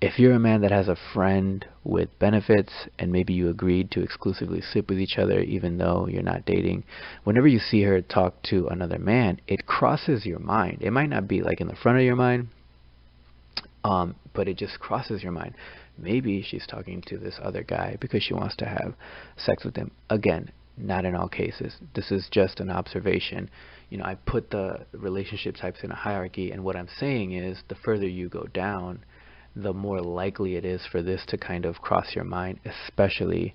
Speaker 1: if you're a man that has a friend with benefits, and maybe you agreed to exclusively sleep with each other even though you're not dating, whenever you see her talk to another man, it crosses your mind. It might not be like in the front of your mind, but it just crosses your mind. Maybe she's talking to this other guy because she wants to have sex with him. Again, not in all cases. This is just an observation. I put the relationship types in a hierarchy, and what I'm saying is the further you go down, the more likely it is for this to kind of cross your mind, especially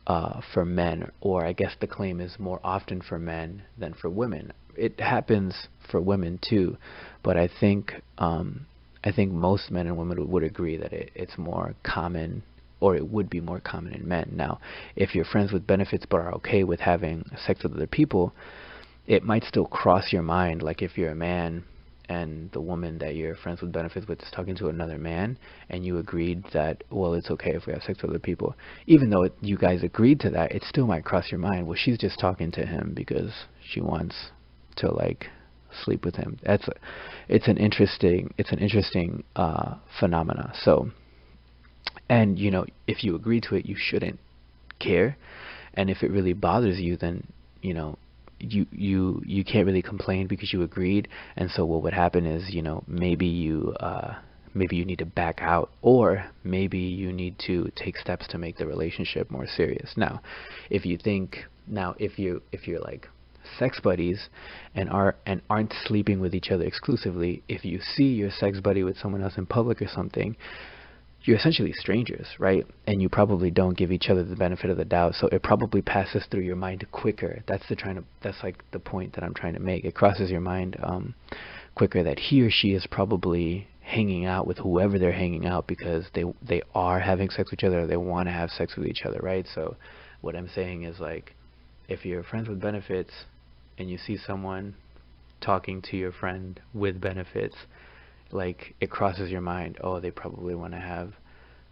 Speaker 1: for men. Or I guess the claim is more often for men than for women. It happens for women too, but I think most men and women would agree that it's more common, or it would be more common in men. Now, if you're friends with benefits but are okay with having sex with other people, it might still cross your mind. Like if you're a man and the woman that you're friends with benefits with is talking to another man, and you agreed that, well, it's okay if we have sex with other people, even though you guys agreed to that, it still might cross your mind, well, she's just talking to him because she wants to like sleep with him. It's an interesting phenomena. So, and you know, if you agree to it, you shouldn't care. And if it really bothers you, then you know, you can't really complain because you agreed. And so what would happen is, you know, maybe you need to back out, or maybe you need to take steps to make the relationship more serious. Now, if you're like sex buddies and aren't sleeping with each other exclusively, if you see your sex buddy with someone else in public or something, you're essentially strangers, right? And you probably don't give each other the benefit of the doubt, so it probably passes through your mind quicker. That's like the point that I'm trying to make. It crosses your mind quicker that he or she is probably hanging out with whoever they're hanging out because they are having sex with each other, or they want to have sex with each other, right? So what I'm saying is, like, if you're friends with benefits and you see someone talking to your friend with benefits, like, it crosses your mind, oh, they probably want to have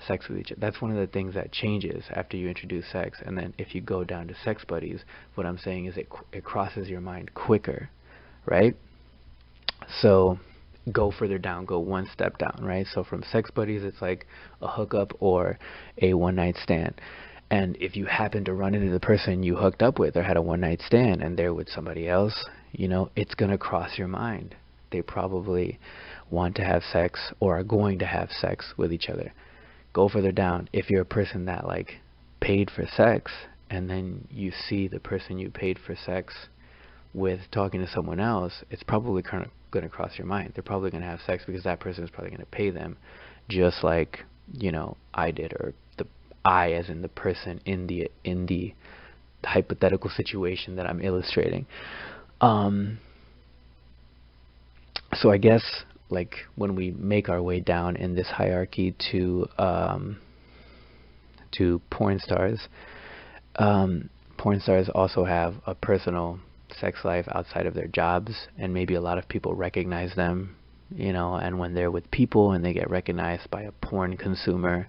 Speaker 1: sex with each other. That's one of the things that changes after you introduce sex. And then if you go down to sex buddies, what I'm saying is it crosses your mind quicker, right? So go further down, go one step down, right? So from sex buddies, it's like a hookup or a one-night stand. And if you happen to run into the person you hooked up with or had a one-night stand and they're with somebody else, you know, it's going to cross your mind. They probably want to have sex or are going to have sex with each other. Go further down. If you're a person that, like, paid for sex, and then you see the person you paid for sex with talking to someone else, it's probably going to cross your mind. They're probably going to have sex because that person is probably going to pay them, just like, you know, I did, or I as in the person in the hypothetical situation that I'm illustrating. So I guess, like, when we make our way down in this hierarchy to porn stars also have a personal sex life outside of their jobs, and maybe a lot of people recognize them, you know, and when they're with people and they get recognized by a porn consumer,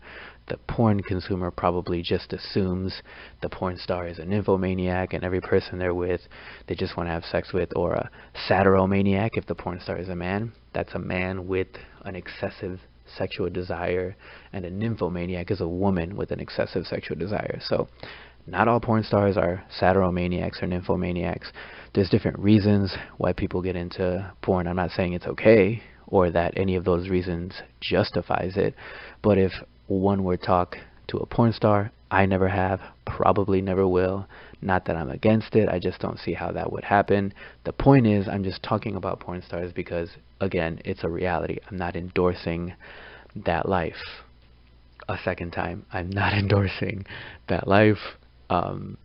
Speaker 1: the porn consumer probably just assumes the porn star is a nymphomaniac, and every person they're with they just want to have sex with, or a satiromaniac. If the porn star is a man, that's a man with an excessive sexual desire, and a nymphomaniac is a woman with an excessive sexual desire. So not all porn stars are satiromaniacs or nymphomaniacs. There's different reasons why people get into porn. I'm not saying it's okay or that any of those reasons justifies it, but if one were talk to a porn star, I never have, probably never will. Not that I'm against it, I just don't see how that would happen. The point is, I'm just talking about porn stars because, again, it's a reality. I'm not endorsing that life. A second time, I'm not endorsing that life. I'm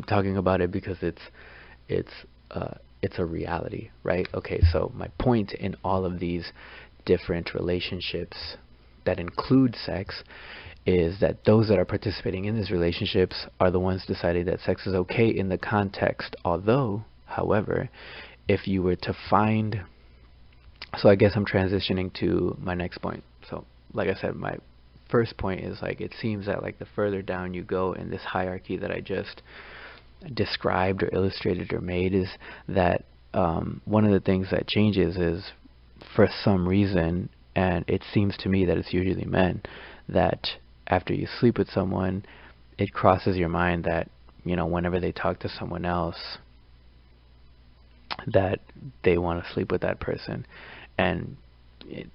Speaker 1: talking about it because it's a reality, right? Okay, so my point in all of these different relationships that include sex is that those that are participating in these relationships are the ones deciding that sex is okay in the context. Although, however, if you were to find, so I guess I'm transitioning to my next point. So like I said, my first point is, like, it seems that, like, the further down you go in this hierarchy that I just described or illustrated or made, is that one of the things that changes is, for some reason, and it seems to me that it's usually men, that after you sleep with someone, it crosses your mind that, you know, whenever they talk to someone else, that they want to sleep with that person. And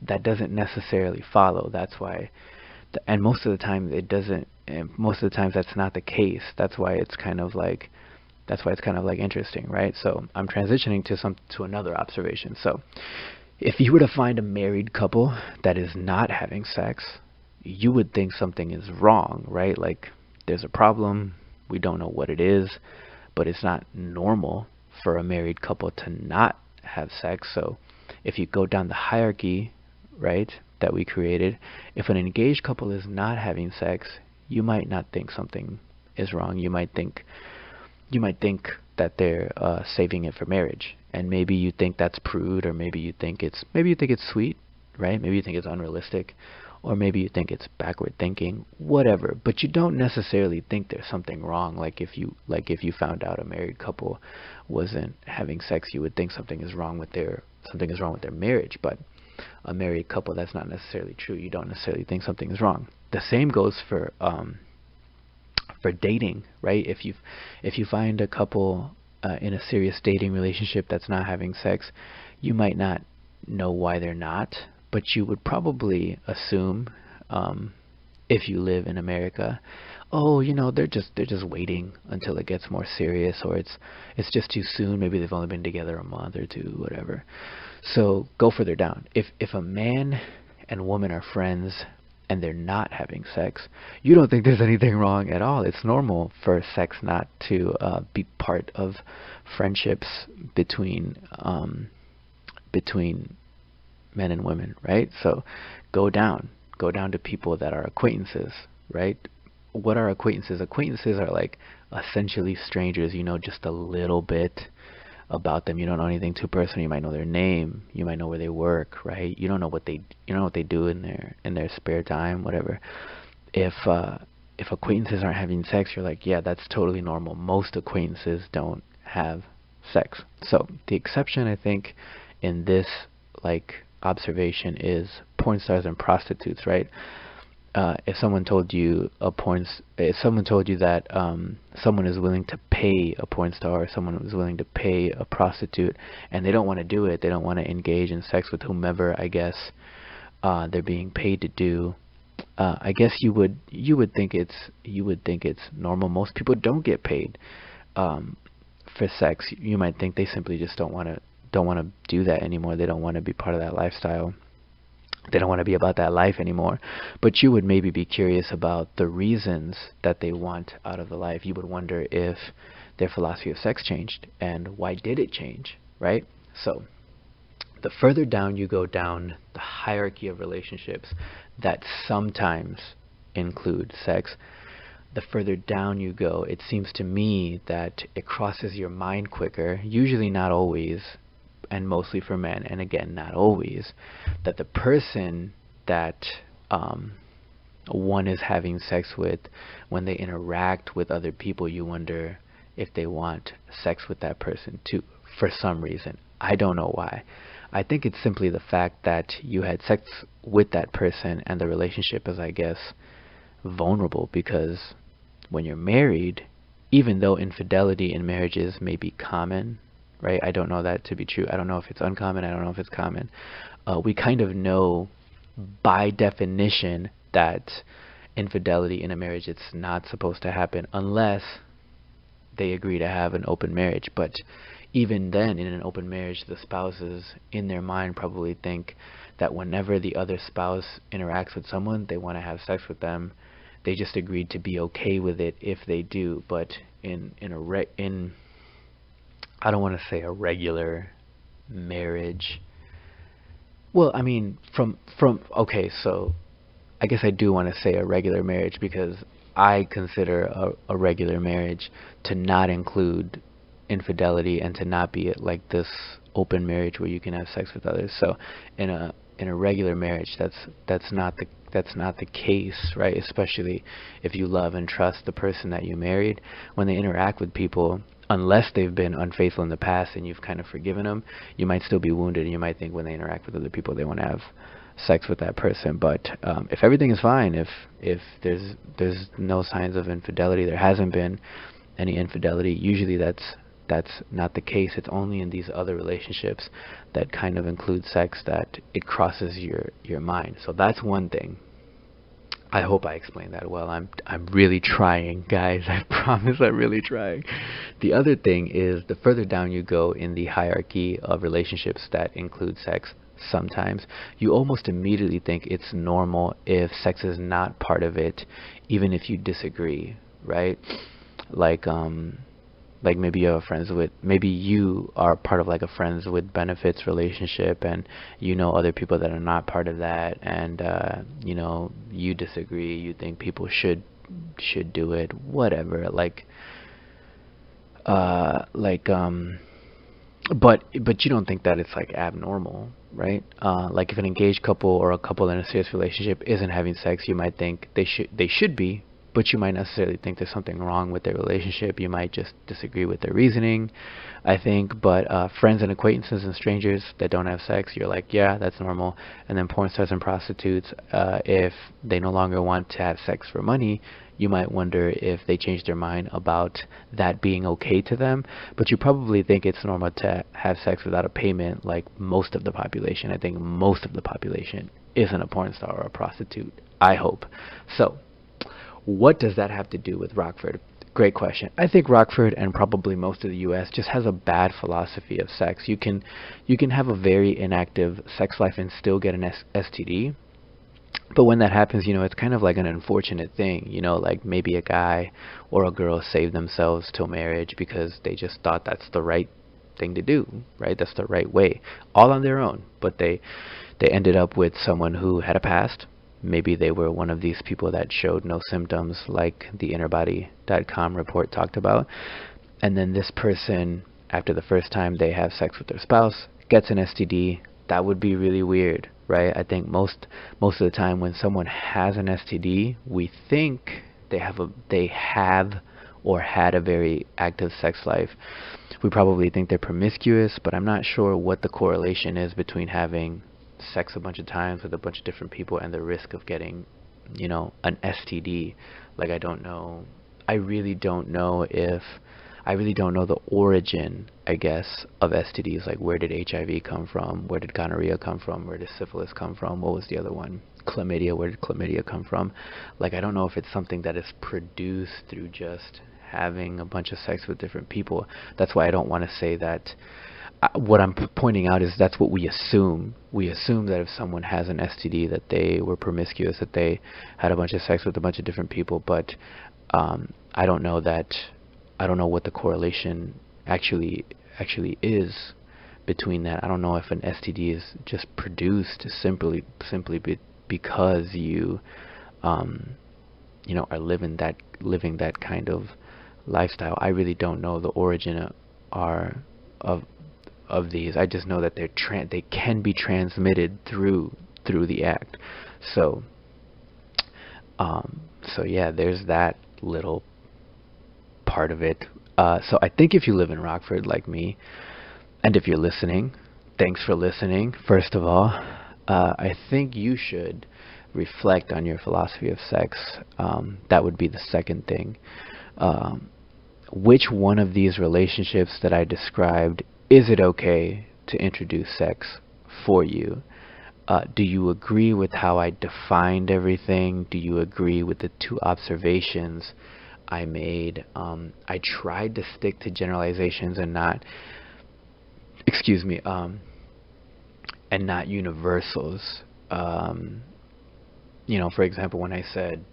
Speaker 1: that doesn't necessarily follow. That's why, and most of the time it doesn't, and most of the times that's not the case. That's why it's kind of like interesting, right? So I'm transitioning to another observation. So if you were to find a married couple that is not having sex, you would think something is wrong, right? Like, there's a problem, we don't know what it is, but it's not normal for a married couple to not have sex. So if you go down the hierarchy, right, that we created, if an engaged couple is not having sex, you might not think something is wrong. You might think that they're saving it for marriage, and maybe you think that's prude, or maybe you think it's sweet, right? Maybe you think it's unrealistic, or maybe you think it's backward thinking, whatever, but you don't necessarily think there's something wrong. Like if you found out a married couple wasn't having sex, you would think something is wrong with their marriage. But a married couple, that's not necessarily true. You don't necessarily think something is wrong. The same goes for dating, right? If you find a couple in a serious dating relationship that's not having sex, you might not know why they're not, but you would probably assume, if you live in America, oh, they're just waiting until it gets more serious, or it's just too soon. Maybe they've only been together a month or two, whatever. So go further down. If a man and woman are friends and they're not having sex, you don't think there's anything wrong at all. It's normal for sex not to be part of friendships between men and women, right? So go down to people that are acquaintances, right? What are acquaintances? Acquaintances are like essentially strangers. You know just a little bit about them. You don't know anything too personal. You might know their name, you might know where they work, right? You don't know what they do in their spare time, whatever. If acquaintances aren't having sex, you're like, yeah, that's totally normal. Most acquaintances don't have sex. So the exception, I think, in this observation is porn stars and prostitutes, right? If someone told you that someone is willing to pay a porn star, or someone is willing to pay a prostitute, and they don't want to do it, they don't want to engage in sex with whomever, I guess, they're being paid to do, I guess you would think it's normal. Most people don't get paid for sex. You might think they simply just don't want to do that anymore. They don't want to be part of that lifestyle. They don't want to be about that life anymore. But you would maybe be curious about the reasons that they want out of the life. You would wonder if their philosophy of sex changed, and why did it change, right? So the further down you go down the hierarchy of relationships that sometimes include sex, the further down you go, it seems to me that it crosses your mind quicker, usually, not always, and mostly for men, and again, not always, that the person that one is having sex with, when they interact with other people, you wonder if they want sex with that person too, for some reason. I don't know why. I think it's simply the fact that you had sex with that person and the relationship is, I guess, vulnerable, because when you're married, even though infidelity in marriages may be common, right? I don't know that to be true. I don't know if it's uncommon. I don't know if it's common. We kind of know by definition that infidelity in a marriage, it's not supposed to happen unless they agree to have an open marriage. But even then, in an open marriage, the spouses in their mind probably think that whenever the other spouse interacts with someone, they want to have sex with them. They just agreed to be okay with it if they do. But in I don't want to say a regular marriage. Well, I mean, okay, so I guess I do want to say a regular marriage, because I consider a regular marriage to not include infidelity and to not be like this open marriage where you can have sex with others. So in a regular marriage, that's not the case, right? Especially if you love and trust the person that you married. When they interact with people, unless they've been unfaithful in the past and you've kind of forgiven them, you might still be wounded, and you might think when they interact with other people they want to have sex with that person. But if everything is fine, if there's no signs of infidelity, there hasn't been any infidelity, usually that's not the case. It's only in these other relationships that kind of include sex that it crosses your mind. So that's one thing. I hope I explained that well. I'm really trying, guys. I promise I'm really trying. The other thing is, the further down you go in the hierarchy of relationships that include sex, sometimes you almost immediately think it's normal if sex is not part of it, even if you disagree, right? Like maybe maybe you are part of like a friends with benefits relationship, and you know other people that are not part of that, and you disagree, you think people should do it, whatever, but you don't think that it's like abnormal, right? Like if an engaged couple or a couple in a serious relationship isn't having sex, you might think they should be, but you might necessarily think there's something wrong with their relationship. You might just disagree with their reasoning, I think. But friends and acquaintances and strangers that don't have sex, you're like, yeah, that's normal. And then porn stars and prostitutes, if they no longer want to have sex for money, you might wonder if they changed their mind about that being okay to them. But you probably think it's normal to have sex without a payment, like most of the population. I think most of the population isn't a porn star or a prostitute, I hope. So what does that have to do with Rockford? Great question. I think Rockford and probably most of the US just has a bad philosophy of sex. You can have a very inactive sex life and still get an STD. But when that happens, it's kind of like an unfortunate thing, like maybe a guy or a girl saved themselves till marriage because they just thought that's the right thing to do, right? That's the right way, all on their own. But they ended up with someone who had a past. Maybe they were one of these people that showed no symptoms, like the innerbody.com report talked about. And then this person, after the first time they have sex with their spouse, gets an STD. That would be really weird, right? I think most of the time when someone has an STD, we think they have or had a very active sex life. We probably think they're promiscuous, but I'm not sure what the correlation is between having sex a bunch of times with a bunch of different people and the risk of getting, an STD. Like, I don't know. I really don't know the origin, I guess, of STDs. Like, where did HIV come from? Where did gonorrhea come from? Where did syphilis come from? What was the other one? Chlamydia. Where did chlamydia come from? Like, I don't know if it's something that is produced through just having a bunch of sex with different people. That's why I don't want to say that. What I'm pointing out is that's what we assume. We assume that if someone has an STD, that they were promiscuous, that they had a bunch of sex with a bunch of different people. But I don't know what the correlation actually is between that. I don't know if an STD is just produced simply because you are living that kind of lifestyle. I really don't know the origin of these. I just know that they can be transmitted through the act. So yeah, there's that little part of it. So I think if you live in Rockford like me, and if you're listening, thanks for listening. First of all, I think you should reflect on your philosophy of sex. That would be the second thing. Which one of these relationships that I described, is it okay to introduce sex for you? Do you agree with how I defined everything? Do you agree with the two observations I made? I tried to stick to generalizations and not, and not universals. For example, when I said,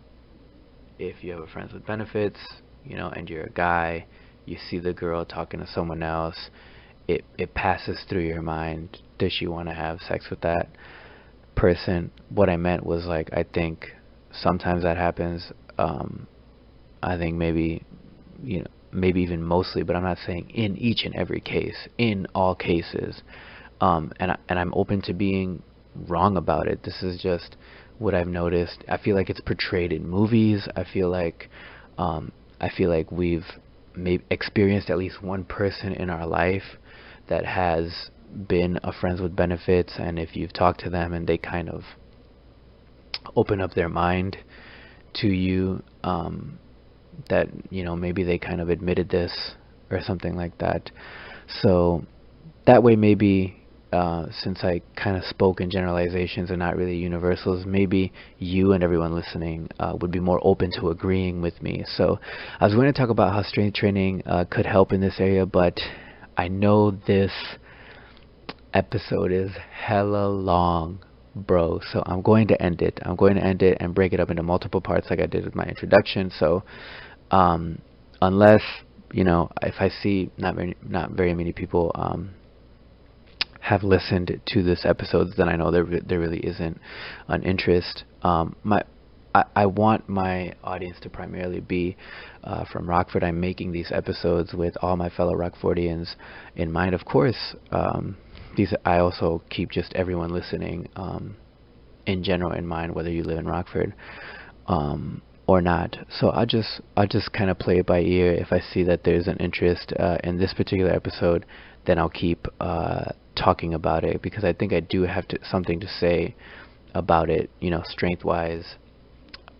Speaker 1: if you have a friends with benefits, and you're a guy, you see the girl talking to someone else, it passes through your mind, does she want to have sex with that person? What I meant was, like, I think sometimes that happens. I think maybe even mostly, but I'm not saying in each and every case, in all cases. And I'm open to being wrong about it. This is just what I've noticed. I feel like it's portrayed in movies. I feel like we've maybe experienced at least one person in our life that has been a friends with benefits, and if you've talked to them and they kind of open up their mind to you, that maybe they kind of admitted this or something like that. So that way, maybe since I kind of spoke in generalizations and not really universals, maybe you and everyone listening would be more open to agreeing with me. So I was going to talk about how strength training could help in this area, but I know this episode is hella long, bro, so I'm going to end it. And break it up into multiple parts like I did with my introduction. So unless if I see not very many people have listened to this episode, then I know there really isn't an interest. I want my audience to primarily be from Rockford. I'm making these episodes with all my fellow Rockfordians in mind. Of course, I also keep just everyone listening in general in mind, whether you live in Rockford or not. So I'll just kind of play it by ear. If I see that there's an interest in this particular episode, then I'll keep talking about it, because I think I do have something to say about it, strength wise.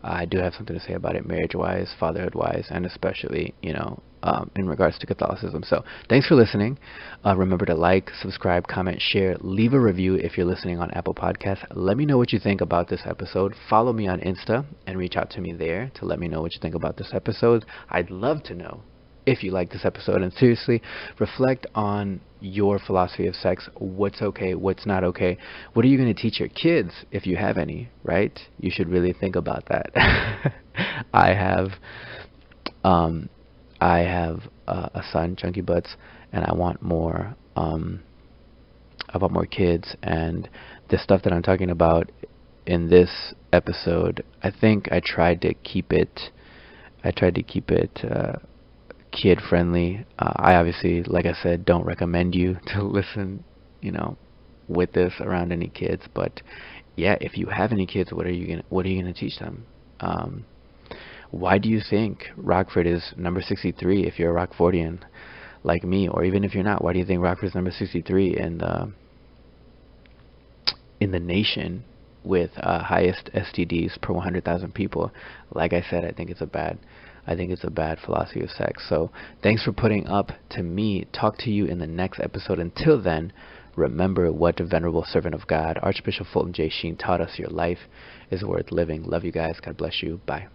Speaker 1: I do have something to say about it, marriage wise, fatherhood wise, and especially in regards to Catholicism. So thanks for listening. Remember to like, subscribe, comment, share, leave a review if you're listening on Apple Podcasts. Let me know what you think about this episode. Follow me on Insta and reach out to me there to let me know what you think about this episode. I'd love to know if you like this episode, and seriously reflect on your philosophy of sex. What's okay, what's not okay? What are you going to teach your kids, if you have any, right? You should really think about that. I have a son, Chunky Butts, and I want more kids. And the stuff that I'm talking about in this episode, I think I tried to keep it kid friendly. I obviously, like I said, don't recommend you to listen with this around any kids, but yeah, if you have any kids, what are you gonna teach them? Why do you think Rockford is number 63 if you're a Rockfordian like me? Or even if you're not, why do you think Rockford is number 63 in the nation with highest STDs per 100,000 people? Like I said, I think it's a bad philosophy of sex. So thanks for putting up to me. Talk to you in the next episode. Until then, remember what the venerable servant of God, Archbishop Fulton J. Sheen, taught us: your life is worth living. Love you guys. God bless you. Bye.